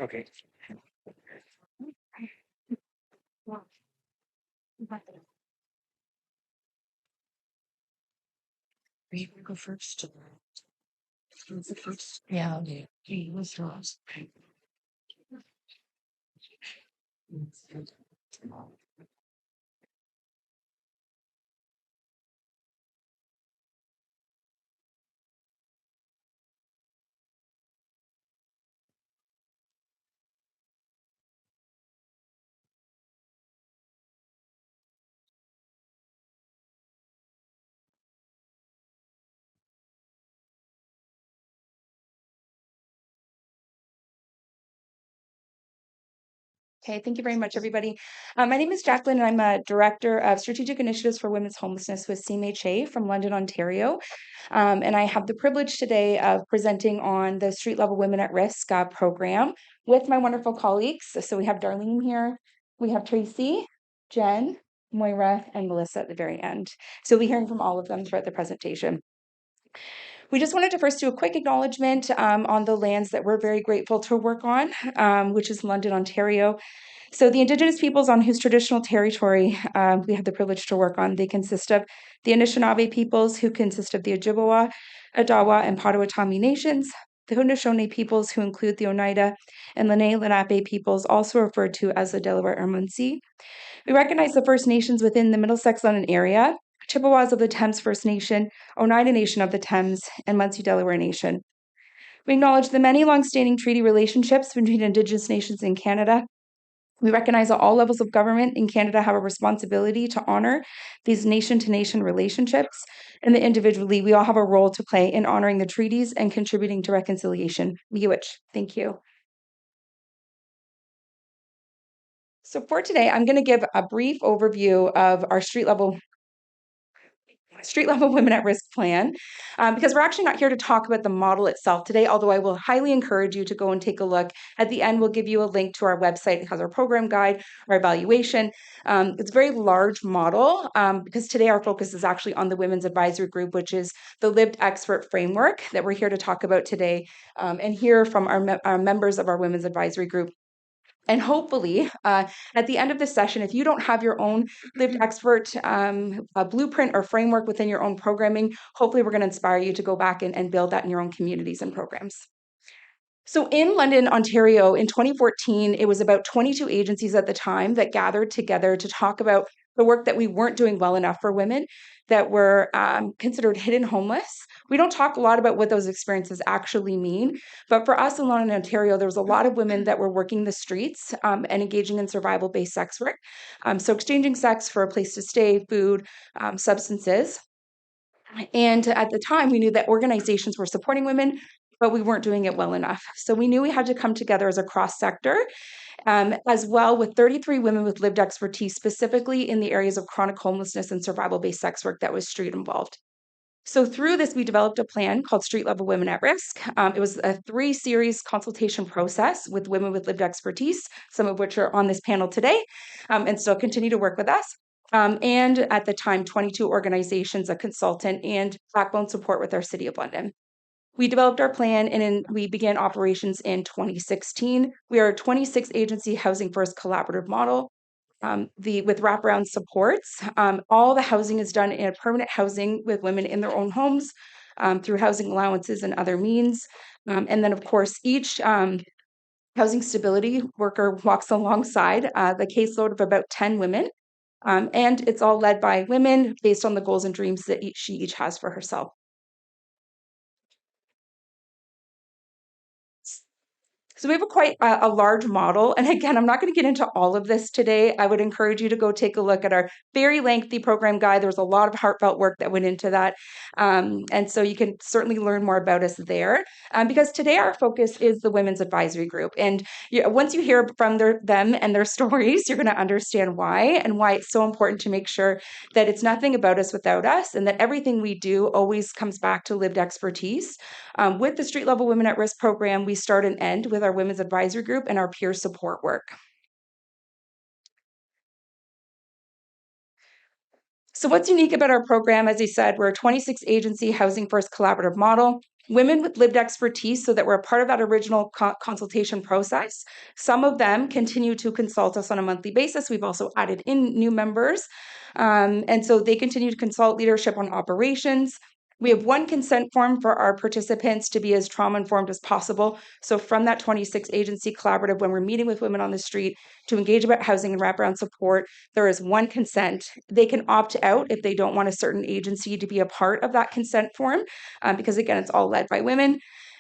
Okay. You go first. Who's the first? Yeah. He was lost. Okay, thank you very much, everybody. My name is Jacqueline, and I'm a Director of Strategic Initiatives for Women's Homelessness with CMHA from London, Ontario. And I have the privilege today of presenting on the Street Level Women at Risk program with my wonderful colleagues. So we have Darlene here, we have Tracy, Jen, Moira, and Melissa at the very end. So you'll be hearing from all of them throughout the presentation. We just wanted to first do a quick acknowledgement on the lands that we're very grateful to work on, which is London, Ontario. So the Indigenous peoples on whose traditional territory we have the privilege to work on, they consist of the Anishinaabe peoples, who consist of the Ojibwa, Adawa, and Potawatomi nations, the Haudenosaunee peoples, who include the Oneida and Lenni Lenape peoples, also referred to as the Delaware or Munsee. We recognize the First Nations within the Middlesex London area, Chippewas of the Thames First Nation, Oneida Nation of the Thames, and Munsee Delaware Nation. We acknowledge the many longstanding treaty relationships between Indigenous nations in Canada. We recognize that all levels of government in Canada have a responsibility to honor these nation-to-nation relationships, and that individually, we all have a role to play in honoring the treaties and contributing to reconciliation. Miigwech. Thank you. So for today, I'm going to give a brief overview of our street level women at risk plan, because we're actually not here to talk about the model itself today, although I will highly encourage you to go and take a look. At the end, we'll give you a link to our website. It has our program guide, our evaluation. It's a very large model, because today our focus is actually on the Women's Advisory Group, which is the lived expert framework that we're here to talk about today, and hear from our members of our Women's Advisory Group. And hopefully, at the end of this session, if you don't have your own lived expert blueprint or framework within your own programming, hopefully we're going to inspire you to go back and build that in your own communities and programs. So in London, Ontario, in 2014, it was about 22 agencies at the time that gathered together to talk about the work that we weren't doing well enough for women that were considered hidden homeless. We don't talk a lot about what those experiences actually mean, but for us in London, Ontario, there was a lot of women that were working the streets and engaging in survival-based sex work. So exchanging sex for a place to stay, food, substances. And at the time, we knew that organizations were supporting women, but we weren't doing it well enough. So we knew we had to come together as a cross sector, as well, with 33 women with lived expertise, specifically in the areas of chronic homelessness and survival-based sex work that was street involved. So through this, we developed a plan called Street Level Women at Risk. It was a 3-series consultation process with women with lived expertise, some of which are on this panel today, and still continue to work with us. And at the time, 22 organizations, a consultant, and backbone support with our City of London. We developed our plan and we began operations in 2016. We are a 26 agency housing first collaborative model. With wraparound supports, all the housing is done in a permanent housing with women in their own homes through housing allowances and other means. And then, of course, each housing stability worker walks alongside the caseload of about 10 women. And it's all led by women based on the goals and dreams that she each has for herself. So we have quite a large model. And again, I'm not going to get into all of this today. I would encourage you to go take a look at our very lengthy program guide. There was a lot of heartfelt work that went into that. And so you can certainly learn more about us there. Because today our focus is the Women's Advisory Group. And once you hear from them and their stories, you're going to understand why and why it's so important to make sure that it's nothing about us without us and that everything we do always comes back to lived expertise. With the Street Level Women at Risk program, we start and end with our Women's Advisory Group and our peer support work. So what's unique about our program? As I said, we're a 26 agency housing first collaborative model. women with lived expertise so that we're a part of that original consultation process. Some of them continue to consult us on a monthly basis. We've also added in new members. And so they continue to consult leadership on operations. We have one consent form for our participants to be as trauma-informed as possible. So from that 26 agency collaborative, when we're meeting with women on the street to engage about housing and wraparound support, there is one consent. They can opt out if they don't want a certain agency to be a part of that consent form, because again, it's all led by women.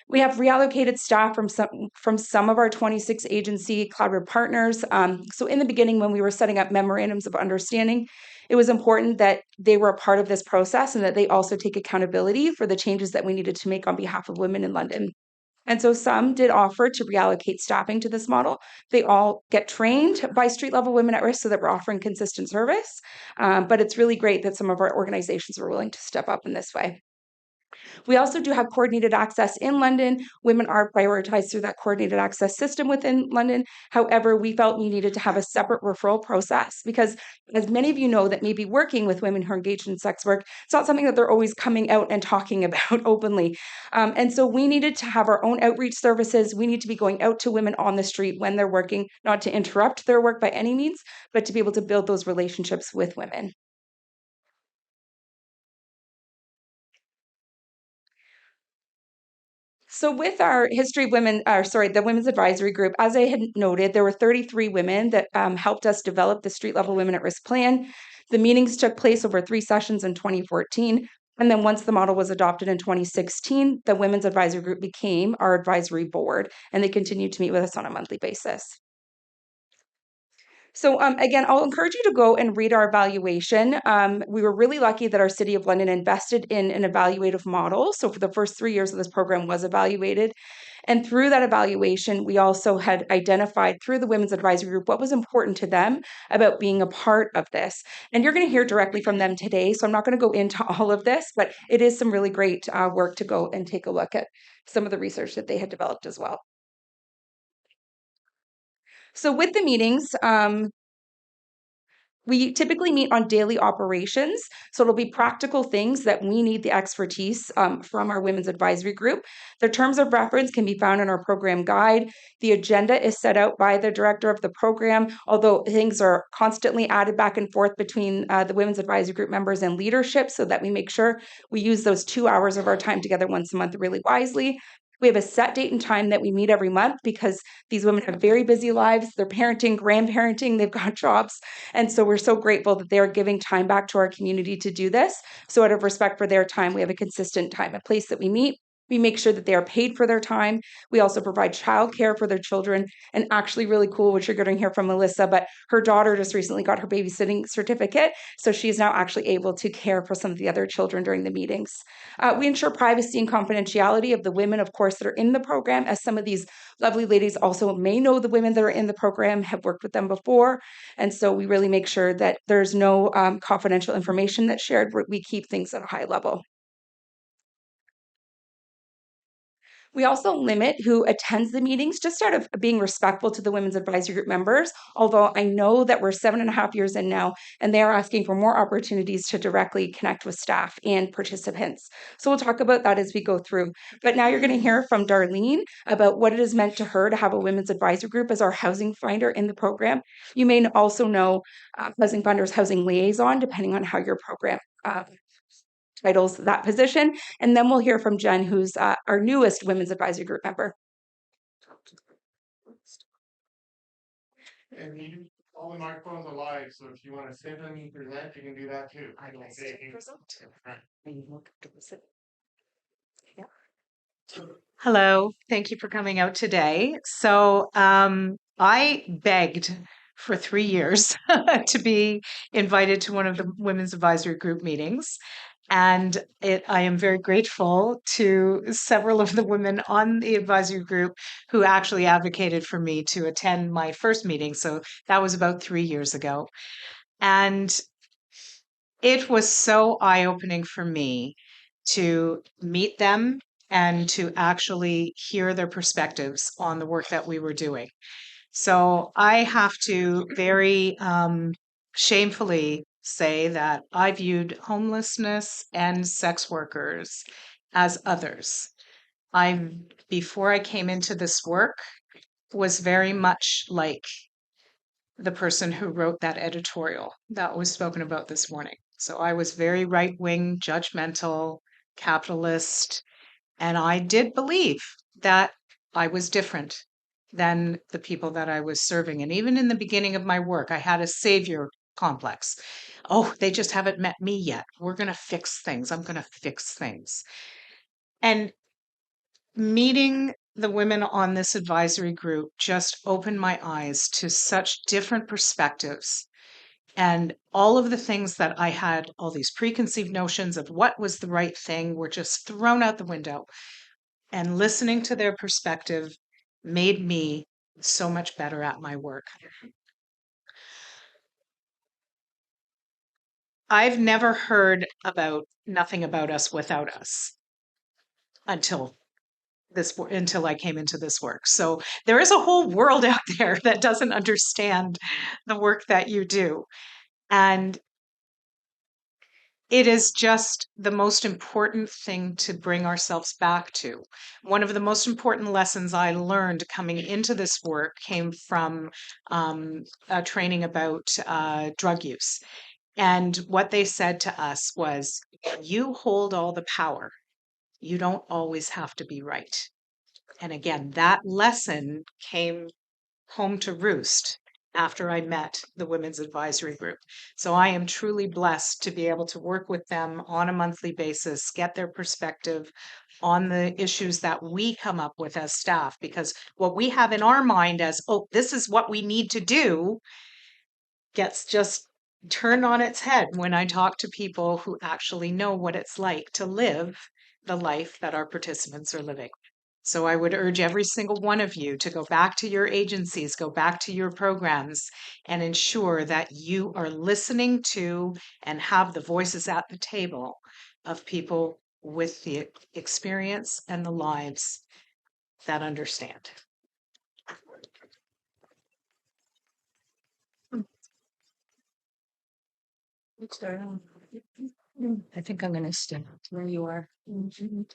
We have reallocated staff from some of our 26 agency collaborative partners. So in the beginning, when we were setting up memorandums of understanding, it was important that they were a part of this process and that they also take accountability for the changes that we needed to make on behalf of women in London. And so some did offer to reallocate staffing to this model. They all get trained by street level women at risk so that we're offering consistent service. But it's really great that some of our organizations were willing to step up in this way. We also do have coordinated access in London. Women are prioritized through that coordinated access system within London. However, we felt we needed to have a separate referral process because, as many of you know that may be working with women who are engaged in sex work, it's not something that they're always coming out and talking about openly. And so we needed to have our own outreach services. We need to be going out to women on the street when they're working, not to interrupt their work by any means, but to be able to build those relationships with women. So with our history of women, the Women's Advisory Group, as I had noted, there were 33 women that helped us develop the Street Level Women at Risk plan. The meetings took place over 3 sessions in 2014. And then once the model was adopted in 2016, the Women's Advisory Group became our advisory board, and they continued to meet with us on a monthly basis. So again, I'll encourage you to go and read our evaluation. We were really lucky that our City of London invested in an evaluative model. So for the first 3 years of this program was evaluated. And through that evaluation, we also had identified through the Women's Advisory Group what was important to them about being a part of this. And you're going to hear directly from them today. So I'm not going to go into all of this, but it is some really great work to go and take a look at some of the research that they had developed as well. So with the meetings, we typically meet on daily operations. So it'll be practical things that we need the expertise from our Women's Advisory Group. The terms of reference can be found in our program guide. The agenda is set out by the director of the program, although things are constantly added back and forth between the Women's Advisory Group members and leadership so that we make sure we use those 2 hours of our time together once a month really wisely. We have a set date and time that we meet every month because these women have very busy lives. They're parenting, grandparenting, they've got jobs. And so we're so grateful that they're giving time back to our community to do this. So out of respect for their time, we have a consistent time and place that we meet. We make sure that they are paid for their time. We also provide childcare for their children. And actually really cool, which you're going to hear from Melissa, but her daughter just recently got her babysitting certificate. So she's now actually able to care for some of the other children during the meetings. We ensure privacy and confidentiality of the women, of course, that are in the program, as some of these lovely ladies also may know the women that are in the program, have worked with them before. And so we really make sure that there's no confidential information that's shared. We keep things at a high level. We also limit who attends the meetings just out of being respectful to the Women's Advisory Group members, although I know that we're 7.5 years in now, and they are asking for more opportunities to directly connect with staff and participants. So we'll talk about that as we go through. But now you're going to hear from Darlene about what it has meant to her to have a Women's Advisory Group as our housing finder in the program. You may also know Housing Finder's Housing Liaison, depending on how your program titles that position. And then we'll hear from Jen, who's our newest Women's Advisory Group member. And all the microphones are live, so if you want to sit and present, you can do that too. Hello, thank you for coming out today. So I begged for 3 years to be invited to one of the Women's Advisory Group meetings. And I am very grateful to several of the women on the advisory group who actually advocated for me to attend my first meeting. So that was about 3 years ago. And it was so eye-opening for me to meet them and to actually hear their perspectives on the work that we were doing. So I have to very shamefully say that I viewed homelessness and sex workers as others. before I came into this work, was very much like the person who wrote that editorial that was spoken about this morning. So I was very right wing, judgmental, capitalist, and I did believe that I was different than the people that I was serving. And even in the beginning of my work, I had a savior complex. Oh, they just haven't met me yet. We're going to fix things. I'm going to fix things. And meeting the women on this advisory group just opened my eyes to such different perspectives. And all of the things that I had, all these preconceived notions of what was the right thing, were just thrown out the window. And listening to their perspective made me so much better at my work. I've never heard about Nothing About Us Without Us until I came into this work. So there is a whole world out there that doesn't understand the work that you do. And it is just the most important thing to bring ourselves back to. One of the most important lessons I learned coming into this work came from a training about drug use. And what they said to us was, you hold all the power. You don't always have to be right. And again, that lesson came home to roost after I met the Women's Advisory Group. So I am truly blessed to be able to work with them on a monthly basis, get their perspective on the issues that we come up with as staff, because what we have in our mind as, oh, this is what we need to do, gets just turned on its head when I talk to people who actually know what it's like to live the life that our participants are living. So I would urge every single one of you to go back to your agencies, go back to your programs, and ensure that you are listening to and have the voices at the table of people with the experience and the lives that understand. I think I'm going to stay where you are.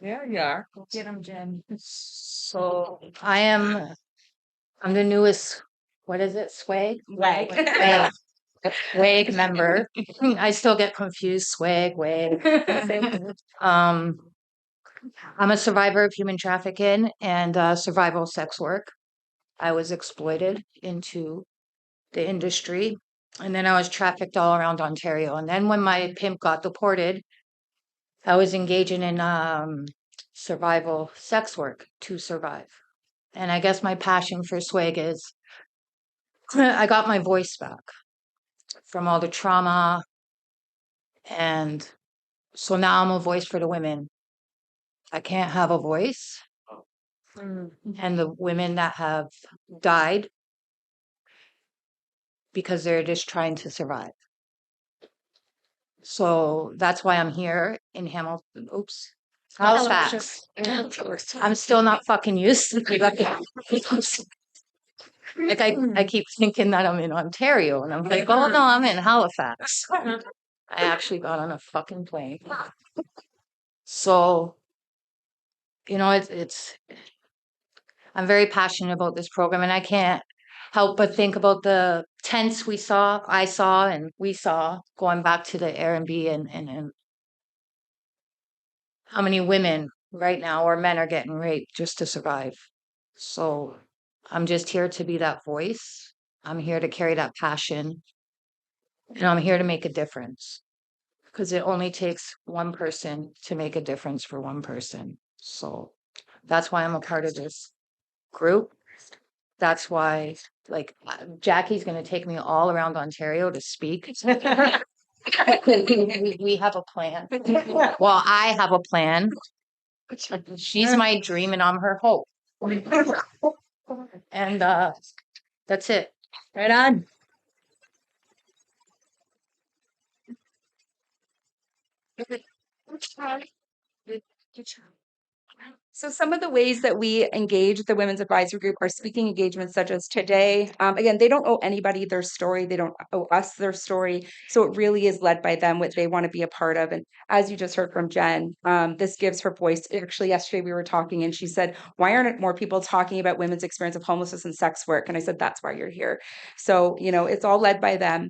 There you are. Get them, Jen. So I'm the newest, what is it, swag? Swag member. I still get confused, swag. Um, I'm a survivor of human trafficking and survival sex work. I was exploited into the industry, and then I was trafficked all around Ontario. And then when my pimp got deported, I was engaging in survival sex work to survive. And I guess my passion for swag is I got my voice back from all the trauma. And so now I'm a voice for the women. I can't have a voice. And the women that have died because they're just trying to survive. So that's why I'm here in Hamilton. Oops. Halifax. I'm still not fucking used to like I keep thinking that I'm in Ontario and I'm like, oh no, I'm in Halifax. I actually got on a fucking plane. So, it's I'm very passionate about this program and I can't help but think about the tents I saw and we saw going back to the Airbnb and how many women right now or men are getting raped just to survive. So I'm just here to be that voice. I'm here to carry that passion. And I'm here to make a difference because it only takes one person to make a difference for one person. So that's why I'm a part of this group. That's why, like, Jackie's going to take me all around Ontario to speak. We have a plan. Well, I have a plan. She's my dream and I'm her hope. And that's it. Right on. So some of the ways that we engage the Women's Advisory Group are speaking engagements such as today. Again, they don't owe anybody their story. They don't owe us their story. So it really is led by them, what they want to be a part of. And as you just heard from Jen, this gives her voice. Actually, yesterday we were talking and she said, why aren't more people talking about women's experience of homelessness and sex work? And I said, that's why you're here. So, it's all led by them.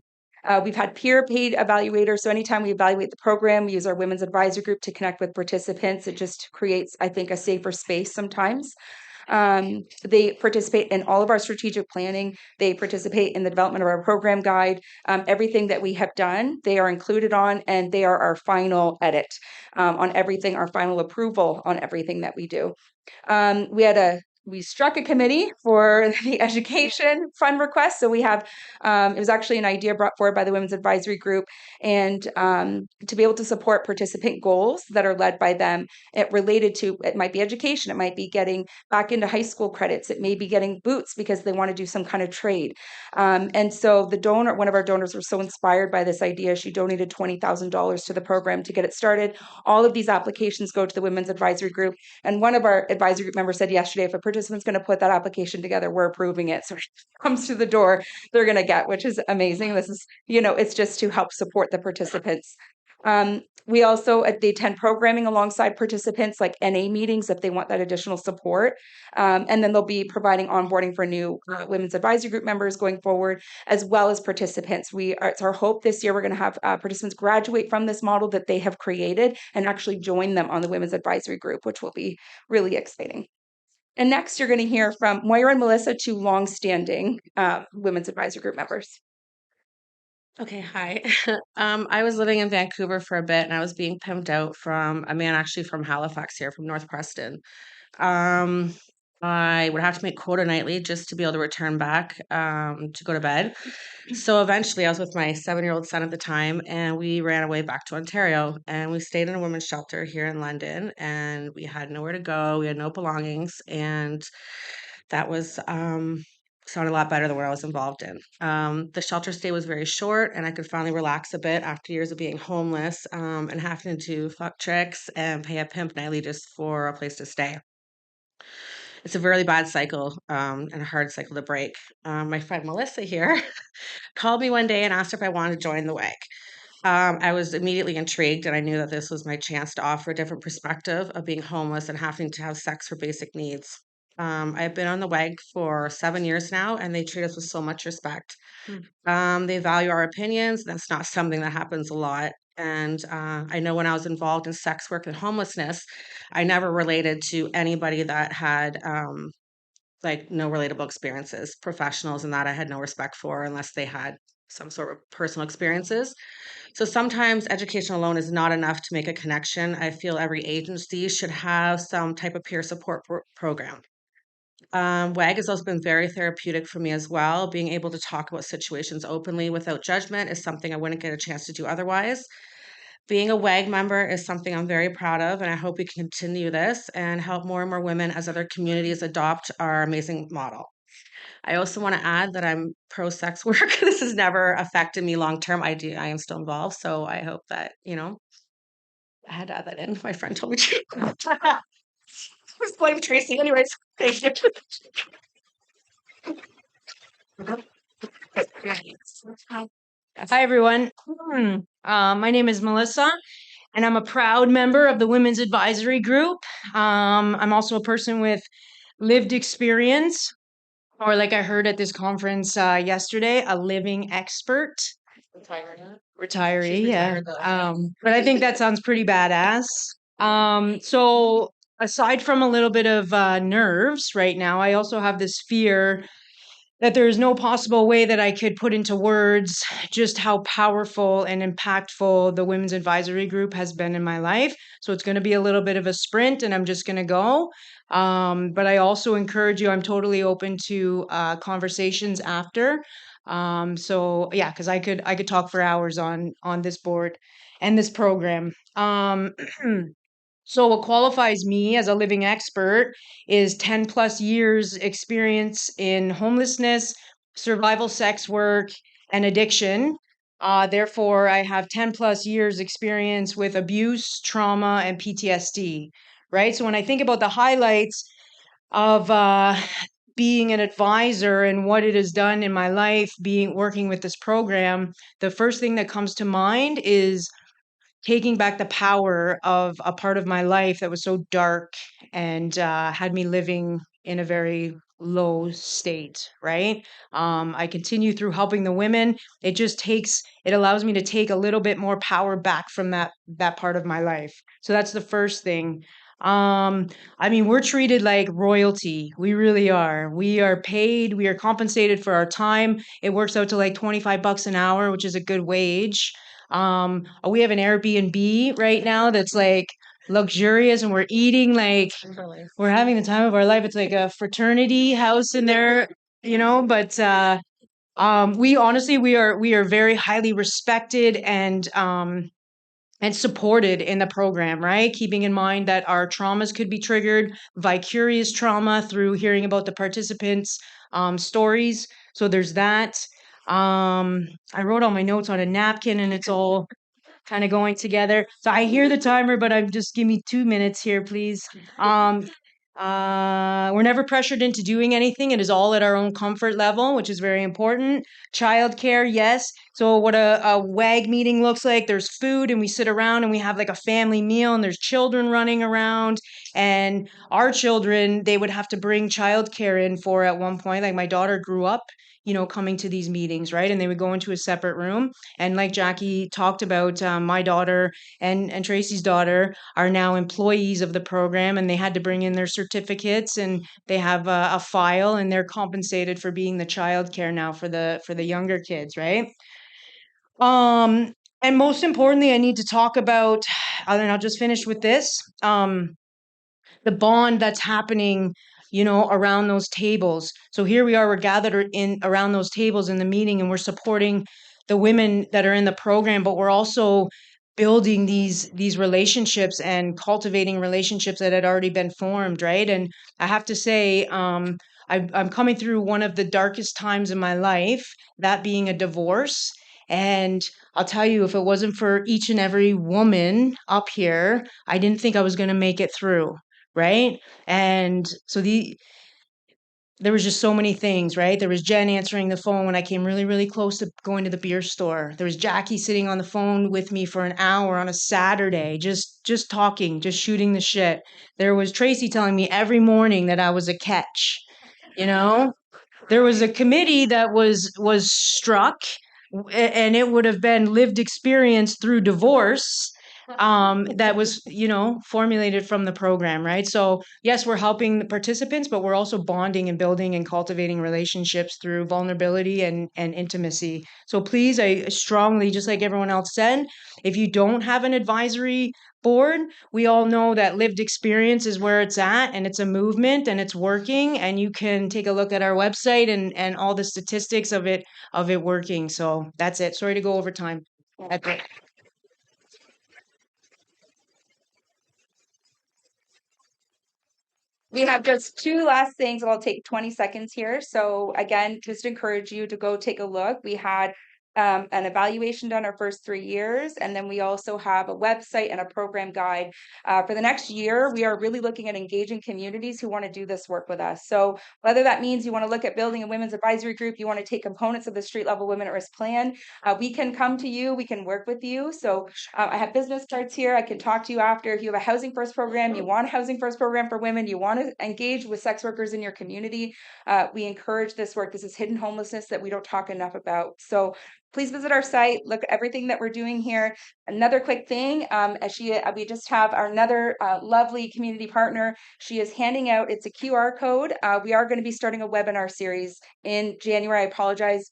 We've had peer paid evaluators. So anytime we evaluate the program, we use our women's advisory group to connect with participants. It just creates, I think, a safer space sometimes. They participate in all of our strategic planning. They participate in the development of our program guide. Everything that we have done, they are included on, and they are our final edit on everything, our final approval on everything that we do. We struck a committee for the education fund request. So we have, it was actually an idea brought forward by the Women's Advisory Group, and to be able to support participant goals that are led by them, it might be education, it might be getting back into high school credits, it may be getting boots because they want to do some kind of trade. And so one of our donors was so inspired by this idea, she donated $20,000 to the program to get it started. All of these applications go to the Women's Advisory Group. And one of our advisory group members said yesterday, if a participant's going to put that application together, we're approving it. So if it comes to the door, they're going to get, which is amazing. This is, it's just to help support the participants. We also, they attend programming alongside participants, like NA meetings, if they want that additional support. And then they'll be providing onboarding for new Women's Advisory Group members going forward, as well as participants. It's our hope this year we're going to have participants graduate from this model that they have created and actually join them on the Women's Advisory Group, which will be really exciting. And next, you're going to hear from Moira and Melissa, two longstanding Women's Advisory Group members. Okay, hi. I was living in Vancouver for a bit and I was being pimped out from a man actually from Halifax here, from North Preston. I would have to make quota nightly just to be able to return back to go to bed. So eventually I was with my 7-year-old son at the time and we ran away back to Ontario and we stayed in a women's shelter here in London and we had nowhere to go. We had no belongings and that was sounded a lot better than what I was involved in. The shelter stay was very short, and I could finally relax a bit after years of being homeless and having to fuck tricks and pay a pimp nightly just for a place to stay. It's a really bad cycle and a hard cycle to break. My friend Melissa here called me one day and asked if I wanted to join the WAG. I was immediately intrigued, and I knew that this was my chance to offer a different perspective of being homeless and having to have sex for basic needs. I've been on the WAG for 7 years now, and they treat us with so much respect. They value our opinions. That's not something that happens a lot. And I know when I was involved in sex work and homelessness, I never related to anybody that had like no relatable experiences. Professionals and that I had no respect for unless they had some sort of personal experiences. So sometimes education alone is not enough to make a connection. I feel every agency should have some type of peer support program. WAG has also been very therapeutic for me as well. Being able to talk about situations openly without judgment is something I wouldn't get a chance to do otherwise. Being a WAG member is something I'm very proud of, and I hope we can continue this and help more and more women as other communities adopt our amazing model. I also want to add that I'm pro sex work. This has never affected me long term. I am still involved, so I hope that I had to add that in. My friend told me to. Just blame Tracy, anyways. Thank you. Hi, everyone. My name is Melissa, and I'm a proud member of the Women's Advisory Group. I'm also a person with lived experience, or like I heard at this conference yesterday, a living expert. Retiree, She's yeah. retired, though. But I think that sounds pretty badass. So aside from a little bit of nerves right now, I also have this fear that there is no possible way that I could put into words just how powerful and impactful the Women's Advisory Group has been in my life. So it's going to be a little bit of a sprint and I'm just going to go. But I also encourage you, I'm totally open to conversations after. So yeah, because I could talk for hours on this board and this program. So what qualifies me as a living expert is 10 plus years experience in homelessness, survival sex work, and addiction. Therefore, I have 10 plus years experience with abuse, trauma, and PTSD. right? So when I think about the highlights of being an advisor and what it has done in my life, working with this program, the first thing that comes to mind is taking back the power of a part of my life that was so dark and had me living in a very low state, right? I continue through helping the women. It allows me to take a little bit more power back from that part of my life. So that's the first thing. I mean, we're treated like royalty. We really are. We are paid, we are compensated for our time. It works out to like $25 an hour, which is a good wage. We have an Airbnb right now that's like luxurious, and we're eating like we're having the time of our life. It's like a fraternity house in there, but we honestly we are very highly respected and supported in the program, right? Keeping in mind that our traumas could be triggered, vicarious trauma through hearing about the participants' stories. So there's that. I wrote all my notes on a napkin, and it's all kind of going together. So I hear the timer, but I'm just give me 2 minutes here, please. We're never pressured into doing anything. It is all at our own comfort level, which is very important. Childcare, yes. So what a WAG meeting looks like, there's food and we sit around and we have like a family meal and there's children running around, and our children, they would have to bring childcare in for at one point. Like my daughter grew up, coming to these meetings, right? And they would go into a separate room. And like Jackie talked about, my daughter and Tracy's daughter are now employees of the program, and they had to bring in their certificates, and they have a file, and they're compensated for being the childcare now for the younger kids, right? And most importantly, I need to talk about, and I'll just finish with this. The bond that's happening, around those tables. So here we are, we're gathered in around those tables in the meeting, and we're supporting the women that are in the program, but we're also building these relationships and cultivating relationships that had already been formed, right? And I have to say, I'm coming through one of the darkest times in my life, that being a divorce. And I'll tell you, if it wasn't for each and every woman up here, I didn't think I was going to make it through, right? And so there was just so many things, right? There was Jen answering the phone when I came really, really close to going to the beer store. There was Jackie sitting on the phone with me for an hour on a Saturday, just talking, just shooting the shit. There was Tracy telling me every morning that I was a catch, you know? There was a committee that was struck, and it would have been lived experience through divorce, that was, formulated from the program, right? So yes, we're helping the participants, but we're also bonding and building and cultivating relationships through vulnerability and intimacy. So please, I strongly, just like everyone else said, if you don't have an advisory board, we all know that lived experience is where it's at, and it's a movement and it's working, and you can take a look at our website and all the statistics of it working. So that's it. Sorry to go over time. That's it. We have just two last things. I'll take 20 seconds here. So again, just encourage you to go take a look. We had an evaluation done our first 3 years, and then we also have a website and a program guide. For the next year, we are really looking at engaging communities who want to do this work with us. So whether that means you want to look at building a women's advisory group, you want to take components of the street level women at risk plan, we can come to you, we can work with you. So I have business cards here. I can talk to you after. If you have a housing first program, you want a housing first program for women, you want to engage with sex workers in your community, we encourage this work. This is hidden homelessness that we don't talk enough about. So please visit our site, look at everything that we're doing here. Another quick thing, we just have another lovely community partner. She is handing out, it's a QR code. We are going to be starting a webinar series in January. I apologize,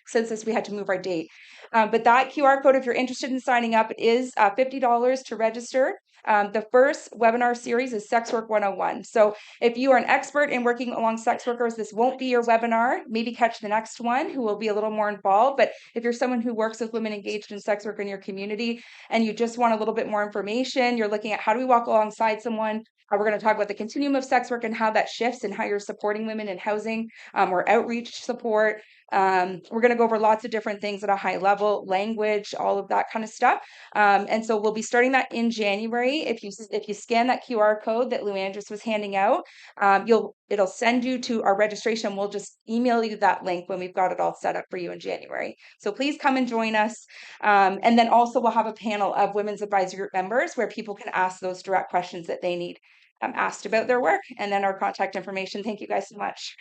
since this we had to move our date. But that QR code, if you're interested in signing up, it is $50 to register. The first webinar series is Sex Work 101. So if you are an expert in working along sex workers, this won't be your webinar. Maybe catch the next one, who will be a little more involved. But if you're someone who works with women engaged in sex work in your community and you just want a little bit more information, you're looking at how do we walk alongside someone, we're going to talk about the continuum of sex work and how that shifts and how you're supporting women in housing or outreach support. We're going to go over lots of different things at a high level, language, all of that kind of stuff. And so we'll be starting that in January. If you scan that QR code that Lou Andrews was handing out, it'll send you to our registration. We'll just email you that link when we've got it all set up for you in January. So please come and join us. And then also we'll have a panel of women's advisory group members where people can ask those direct questions that they need asked about their work, and then our contact information. Thank you guys so much.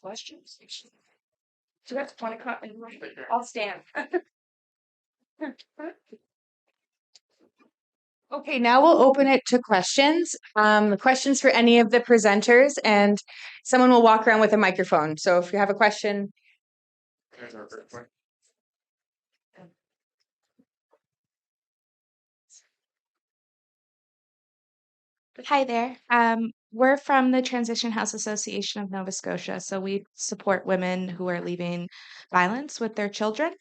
Questions? Do you guys want to come? I'll stand. Okay, now we'll open it to questions. Questions for any of the presenters, and someone will walk around with a microphone. So if you have a question. Hi there. We're from the Transition House Association of Nova Scotia. So we support women who are leaving violence with their children.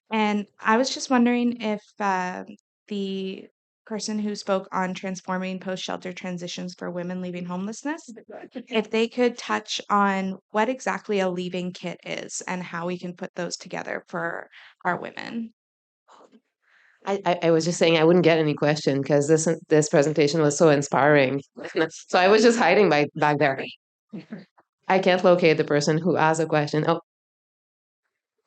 And I was just wondering if the person who spoke on transforming post-shelter transitions for women leaving homelessness, if they could touch on what exactly a leaving kit is and how we can put those together for our women. I was just saying I wouldn't get any question because this presentation was so inspiring. So I was just hiding back there. I can't locate the person who asked a question. Oh,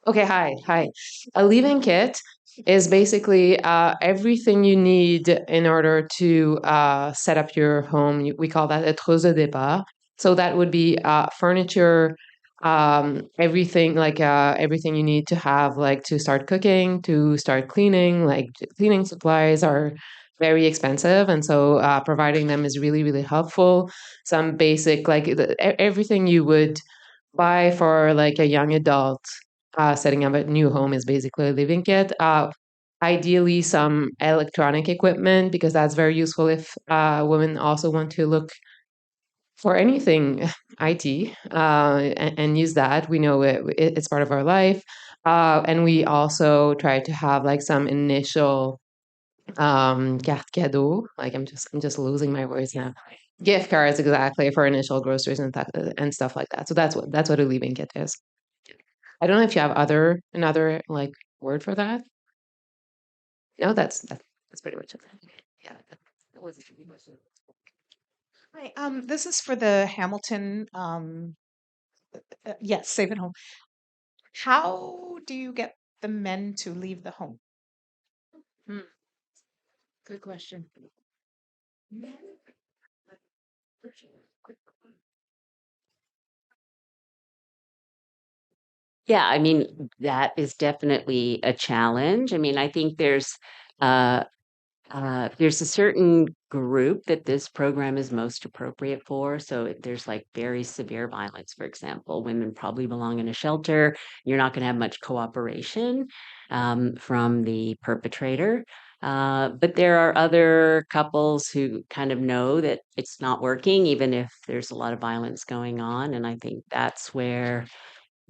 okay. Hi. A leaving kit is basically everything you need in order to set up your home. We call that a trousse de départ. So that would be furniture, everything everything you need to have to start cooking, to start cleaning. Like cleaning supplies are very expensive, and so providing them is really, really helpful. Some basic everything you would buy for like a young adult setting up a new home is basically a living kit. Ideally, some electronic equipment because that's very useful if women also want to look for anything IT and use that. We know it's part of our life, and we also try to have like some initial carte cadeau. Like I'm just losing my words now. Gift cards exactly for initial groceries and stuff like that. So that's what a leaving kit is. I don't know if you have another like word for that. No, that's pretty much it. Yeah, that was a tricky question. Hi, this is for the Hamilton, yes, Safe at Home. How do you get the men to leave the home? Good question. Yeah, I mean, that is definitely a challenge. I mean, I think uh, there's a certain group that this program is most appropriate for. So if there's like very severe violence, for example, women probably belong in a shelter. You're not going to have much cooperation from the perpetrator. But there are other couples who kind of know that it's not working, even if there's a lot of violence going on. And I think that's where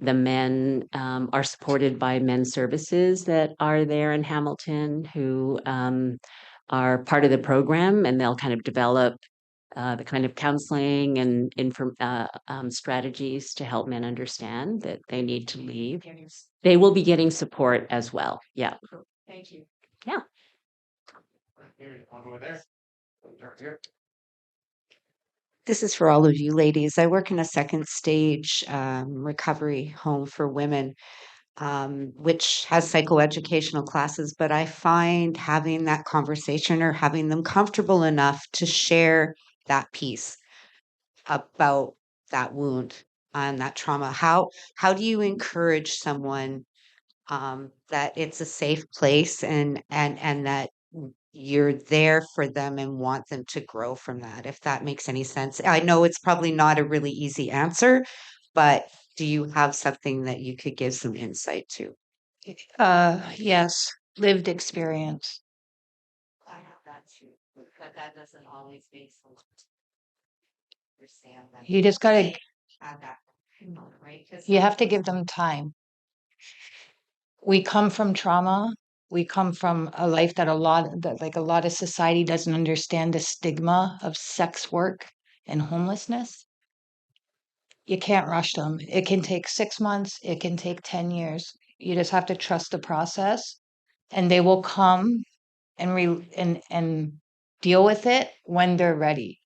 the men are supported by men's services that are there in Hamilton who are part of the program, and they'll kind of develop the kind of counseling and strategies to help men understand that they need to leave. They will be getting support as well. Yeah. Thank you. Yeah. Over there. Here. This is for all of you ladies. I work in a second stage recovery home for women, which has psychoeducational classes, but I find having that conversation or having them comfortable enough to share that piece about that wound and that trauma. How do you encourage someone that it's a safe place and that you're there for them and want them to grow from that, if that makes any sense? I know it's probably not a really easy answer, but do you have something that you could give some insight to? Yes, lived experience. I have that too, but that doesn't always make sense. Understand that. You just gotta Add that. right? 'Cause You have to give them time. We come from trauma. We come from a life that a lot of society doesn't understand the stigma of sex work and homelessness. You can't rush them. It can take 6 months. It can take 10 years. You just have to trust the process, and they will come and deal with it when they're ready.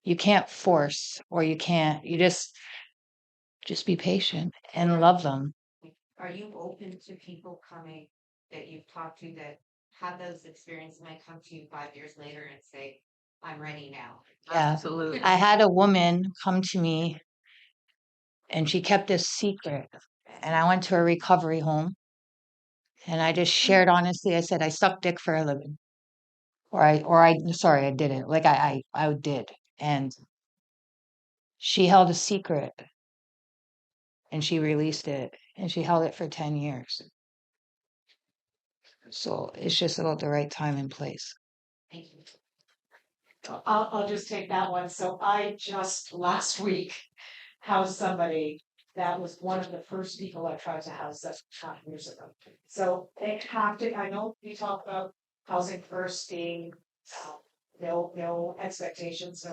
You can't force, or you just be patient and love them. are you open to people coming that you've talked to that have those experiences might come to you 5 years later and say, I'm ready now? Yeah. Absolutely. I had a woman come to me and she kept this secret. And I went to a recovery home and I just shared honestly. I said, I suck dick for a living. Sorry, I didn't. Like I did. And she held a secret and she released it and she held it for 10 years. So it's just about the right time and place. Thank you. I'll just take that one. So I just last week housed somebody that was one of the first people I tried to house that 5 years ago. So they have to, I know we talk about housing first being no expectations,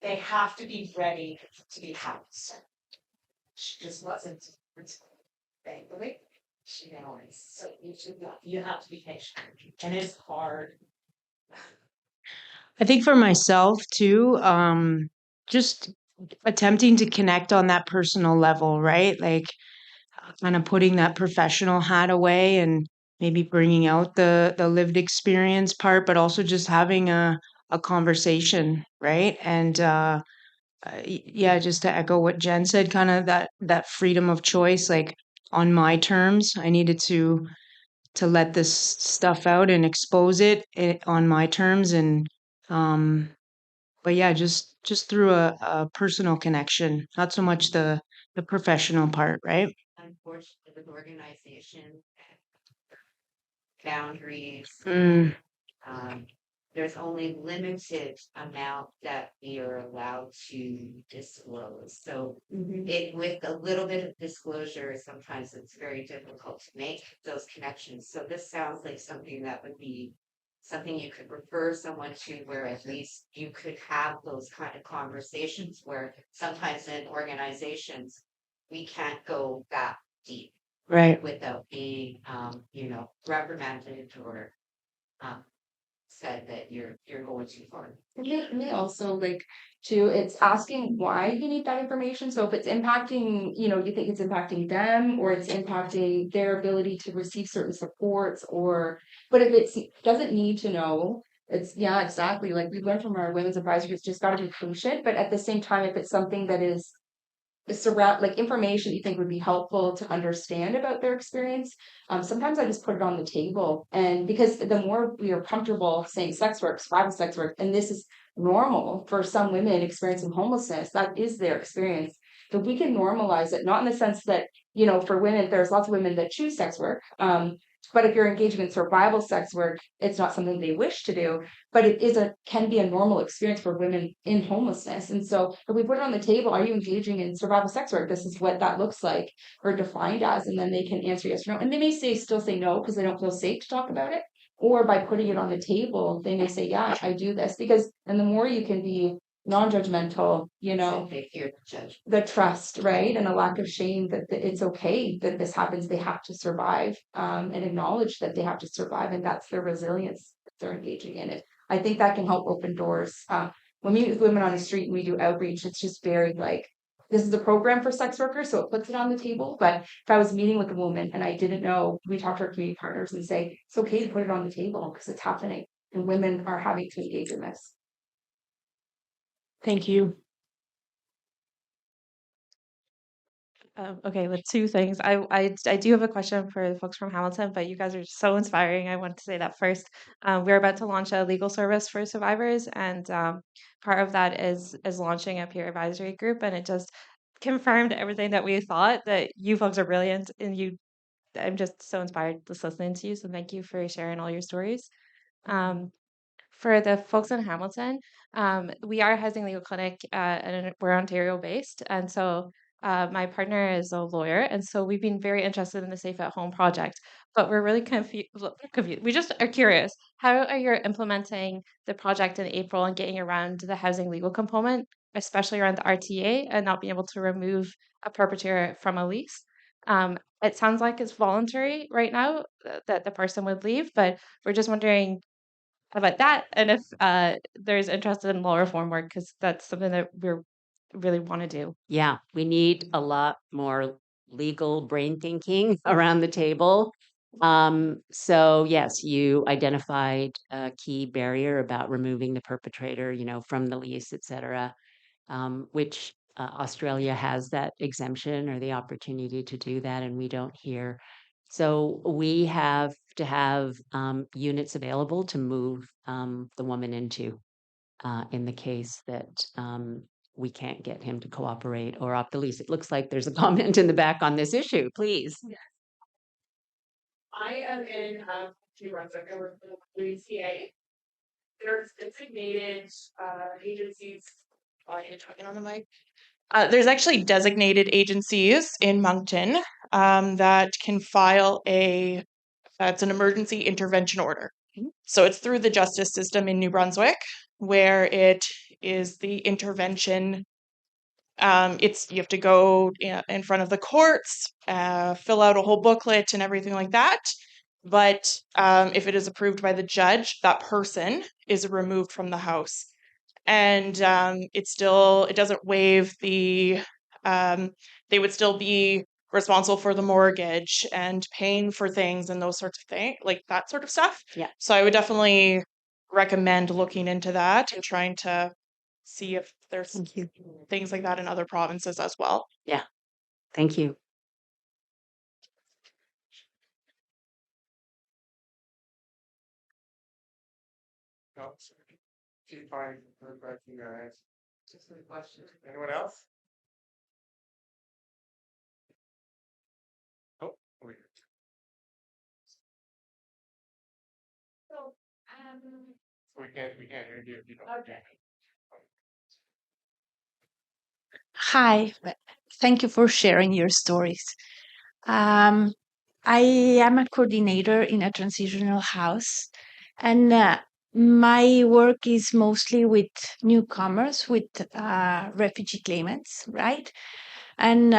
they have to be ready to be housed. She just wasn't, thankfully. She always, so you have to be patient. And it's hard. I think for myself too, just attempting to connect on that personal level, right? Like kind of putting that professional hat away and maybe bringing out the lived experience part, but also just having a conversation, right? And yeah, just to echo what Jen said, kind of that freedom of choice, like on my terms. I needed to let this stuff out and expose it on my terms, and um but yeah, just through a personal connection, not so much the professional part, right? Unfortunately, with organization boundaries, Mm, um, there's only limited amount that we are allowed to disclose. So it with a little bit of disclosure, sometimes it's very difficult to make those connections. So this sounds like something that would be something you could refer someone to, where at least you could have those kind of conversations, where sometimes in organizations we can't go that deep right. without being reprimanded or um, said that you're going too far. And they also like too, it's asking why you need that information. So if it's impacting, you think it's impacting them or it's impacting their ability to receive certain supports, but if it doesn't need to know, yeah, exactly. Like we learned from our women's advisors, it's just got to be patient. But at the same time, if it's something that is surround like information you think would be helpful to understand about their experience, sometimes I just put it on the table. And because the more we are comfortable saying sex work, survival sex work, and this is normal for some women experiencing homelessness, that is their experience. So we can normalize it, not in the sense that, for women, there's lots of women that choose sex work, but if you're engaging in survival sex work, it's not something they wish to do, but can be a normal experience for women in homelessness. And so if we put it on the table, are you engaging in survival sex work? This is what that looks like or defined as, and then they can answer yes or no. And they may still say no because they don't feel safe to talk about it. Or by putting it on the table, they may say, yeah, I do this. And the more you can be non-judgmental, They fear the judge. the trust, right? And a lack of shame that it's okay that this happens. They have to survive, and acknowledge that they have to survive. And that's their resilience that they're engaging in it. I think that can help open doors. When we meet with women on the street and we do outreach, it's just very like, this is a program for sex workers, so it puts it on the table. But if I was meeting with a woman and I didn't know, we talk to our community partners and say, it's okay to put it on the table because it's happening and women are having to engage in this. Thank you. Okay, with two things. I do have a question for the folks from Hamilton, but you guys are so inspiring. I want to say that first. We're about to launch a legal service for survivors, and part of that is launching a peer advisory group, and it just confirmed everything that we thought, that you folks are brilliant, and I'm just so inspired just listening to you. So thank you for sharing all your stories. For the folks in Hamilton, we are a housing legal clinic, and we're Ontario based, and so My partner is a lawyer, and so we've been very interested in the Safe at Home project. But we're really confused. We just are curious. How are you implementing the project in April and getting around the housing legal component, especially around the RTA and not being able to remove a perpetrator from a lease? It sounds like it's voluntary right now that the person would leave, but we're just wondering about that and if there's interest in law reform work because that's something that we're really want to do. Yeah, we need a lot more legal brain thinking around the table. So yes, you identified a key barrier about removing the perpetrator, from the lease, et cetera, which Australia has that exemption or the opportunity to do that, and we don't here. So we have to have units available to move the woman into in the case that we can't get him to cooperate or opt the lease. It looks like there's a comment in the back on this issue, please. I am in New Brunswick. I work for the WCA. There's designated agencies. Oh, I hate talking on the mic. There's actually designated agencies in Moncton that can file it's an emergency intervention order. So it's through the justice system in New Brunswick, where it is the intervention. You have to go in front of the courts, fill out a whole booklet and everything like that. But if it is approved by the judge, that person is removed from the house, and it doesn't waive the. They would still be responsible for the mortgage and paying for things and those sorts of things, like that sort of stuff. Yeah. So I would definitely recommend looking into that and trying to see if there's things like that in other provinces as well. Yeah. Thank you. No, she's fine. You guys. Just a question. Anyone else? Oh, we So, we can't hear you if you don't. okay. Hi, thank you for sharing your stories. I am a coordinator in a transitional house, and my work is mostly with newcomers, with refugee claimants, right? And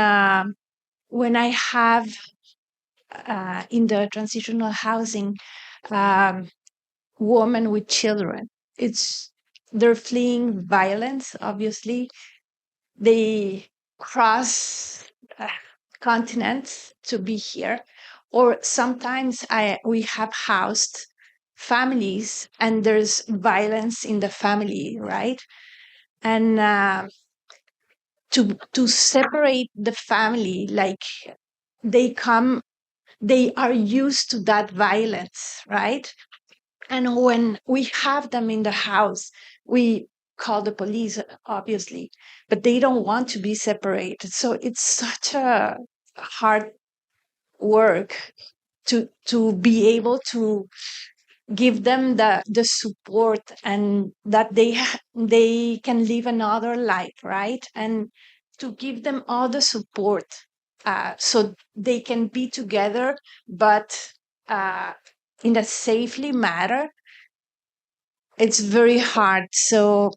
when I have in the transitional housing women with children, they're fleeing violence, obviously. They cross continents to be here, or sometimes we have housed families and there's violence in the family, right? And to separate the family, like they are used to that violence, right? And when we have them in the house, we call the police, obviously, but they don't want to be separated. So it's such a hard work to be able to give them the support and that they can live another life, right? And to give them all the support so they can be together, but in a safely manner. It's very hard. So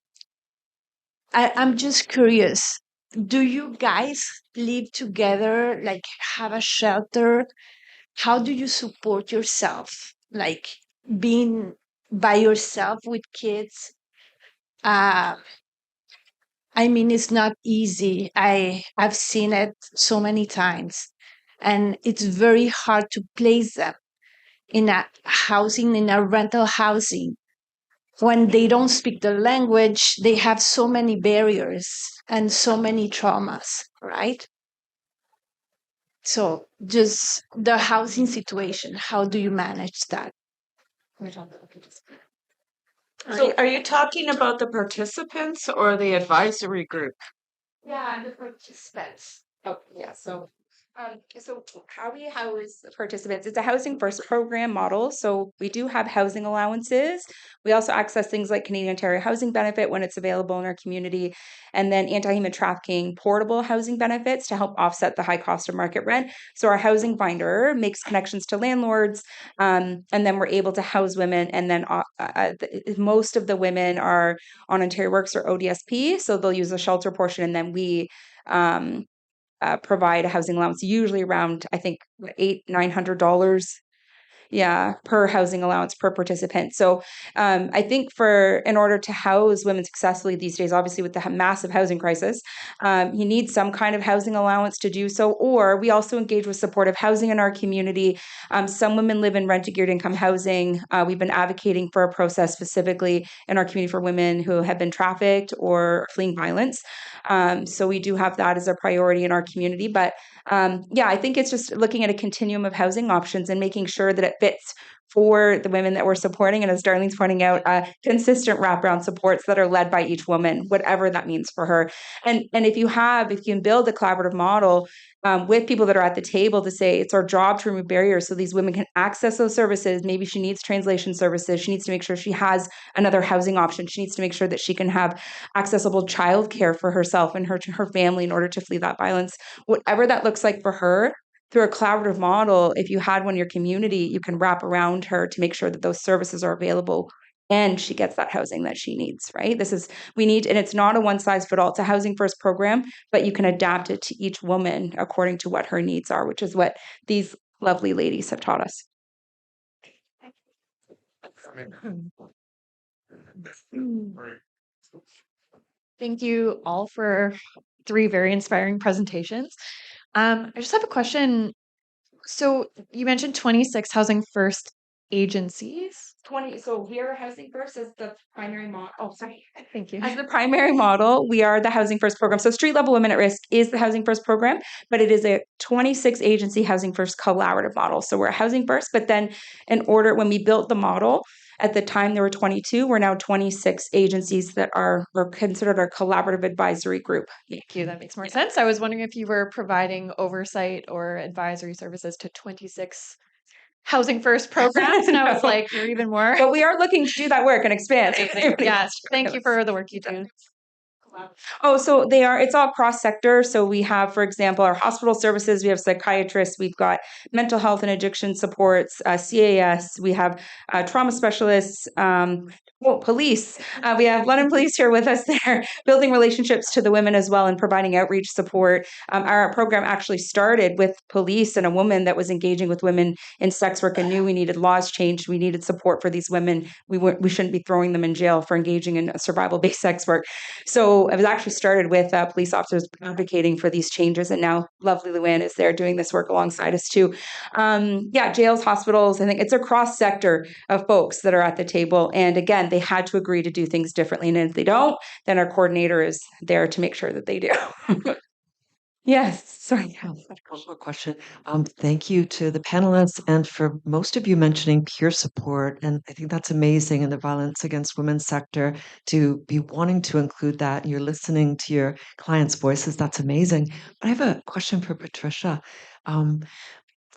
I'm just curious. Do you guys live together, like have a shelter? How do you support yourself? Like being by yourself with kids? Uh, I mean, it's not easy. I've seen it so many times. And it's very hard to place them in a housing, in a rental housing when they don't speak the language, they have so many barriers and so many traumas, right? So, just the housing situation, how do you manage that? So are you talking about the participants or the advisory group? Yeah, the participants. Oh, yeah. So So how we house participants, it's a housing first program model. So we do have housing allowances. We also access things like Canadian Ontario Housing Benefit when it's available in our community, and then anti-human trafficking portable housing benefits to help offset the high cost of market rent. So our housing finder makes connections to landlords, and then we're able to house women. And then most of the women are on Ontario Works or ODSP, so they'll use the shelter portion, and then we um, provide a housing allowance, usually around I think $800-900, yeah, per housing allowance per participant. So I think in order to house women successfully these days, obviously with the massive housing crisis, you need some kind of housing allowance to do so. Or we also engage with supportive housing in our community. Some women live in rent geared income housing. We've been advocating for a process specifically in our community for women who have been trafficked or fleeing violence. So we do have that as a priority in our community. But yeah, I think it's just looking at a continuum of housing options and making sure that it fits for the women that we're supporting. And as Darlene's pointing out, consistent wraparound supports that are led by each woman, whatever that means for her. And if you can build a collaborative model with people that are at the table to say it's our job to remove barriers so these women can access those services. Maybe she needs translation services. She needs to make sure she has another housing option. She needs to make sure that she can have accessible childcare for herself and her family in order to flee that violence. Whatever that looks like for her, through a collaborative model, if you had one in your community, you can wrap around her to make sure that those services are available and she gets that housing that she needs, right? And it's not a one size fit all. It's a housing first program, but you can adapt it to each woman according to what her needs are, which is what these lovely ladies have taught us. Thank you all for 3 very inspiring presentations. I just have a question. So you mentioned 26 Housing First agencies. 20. So we are Housing First as the primary model. Oh, sorry. Thank you. As the primary model, we are the Housing First program. So Street Level Women at Risk is the Housing First program, but it is a 26 agency Housing First collaborative model. So we're Housing First, but then when we built the model, at the time there were 22, we're now 26 agencies that are considered our collaborative advisory group. Thank you. That makes more sense. I was wondering if you were providing oversight or advisory services to 26 Housing First programs, and I was like, you're even more. But we are looking to do that work and expand. Yes, thank you for the work you do. Oh, so it's all cross sector. So we have, for example, our hospital services, we have psychiatrists, we've got mental health and addiction supports, CAS, we have trauma specialists, police. We have London Police here with us there, building relationships to the women as well and providing outreach support. Our program actually started with police and a woman that was engaging with women in sex work and knew we needed laws changed. We needed support for these women. We shouldn't be throwing them in jail for engaging in survival-based sex work. So it was actually started with police officers advocating for these changes. And now lovely Luann is there doing this work alongside us too. Jails, hospitals, I think it's a cross sector of folks that are at the table. And again, they had to agree to do things differently. And if they don't, then our coordinator is there to make sure that they do. Yes, sorry. One more question. Thank you to the panelists and for most of you mentioning peer support. And I think that's amazing in the violence against women sector to be wanting to include that. And you're listening to your clients' voices. That's amazing. But I have a question for Patricia.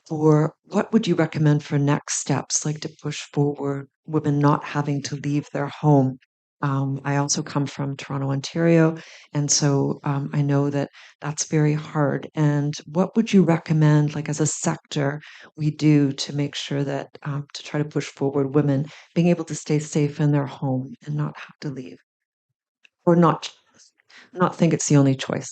For what would you recommend for next steps, like to push forward women not having to leave their home? I also come from Toronto, Ontario, and so I know that that's very hard. And what would you recommend, like as a sector, we do to make sure that to try to push forward women being able to stay safe in their home and not have to leave, or not think it's the only choice?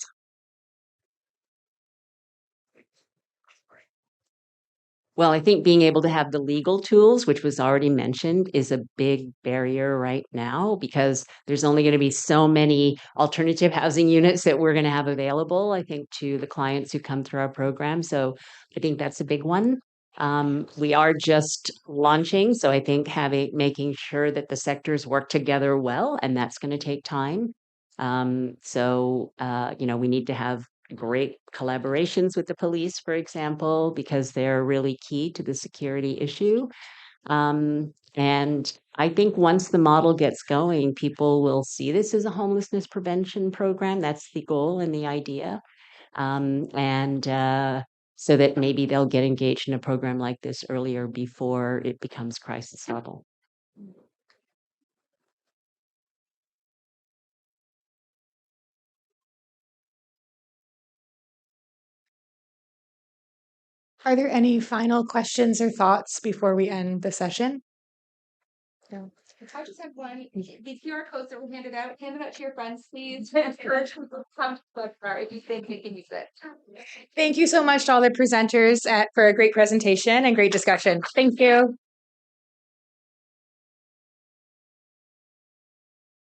Well, I think being able to have the legal tools, which was already mentioned, is a big barrier right now because there's only going to be so many alternative housing units that we're going to have available, I think, to the clients who come through our program. So I think that's a big one. We are just launching, so I think making sure that the sectors work together well, and that's going to take time. We need to have great collaborations with the police, for example, because they're really key to the security issue. And I think once the model gets going, people will see this as a homelessness prevention program. That's the goal and the idea. so that maybe they'll get engaged in a program like this earlier before it becomes crisis level. Are there any final questions or thoughts before we end the session? No. I just have one. The QR codes that were handed out, hand it out to your friends, please. Encourage them to come to the webinar if you think they can use it. Thank you so much to all the presenters for a great presentation and great discussion. Thank you.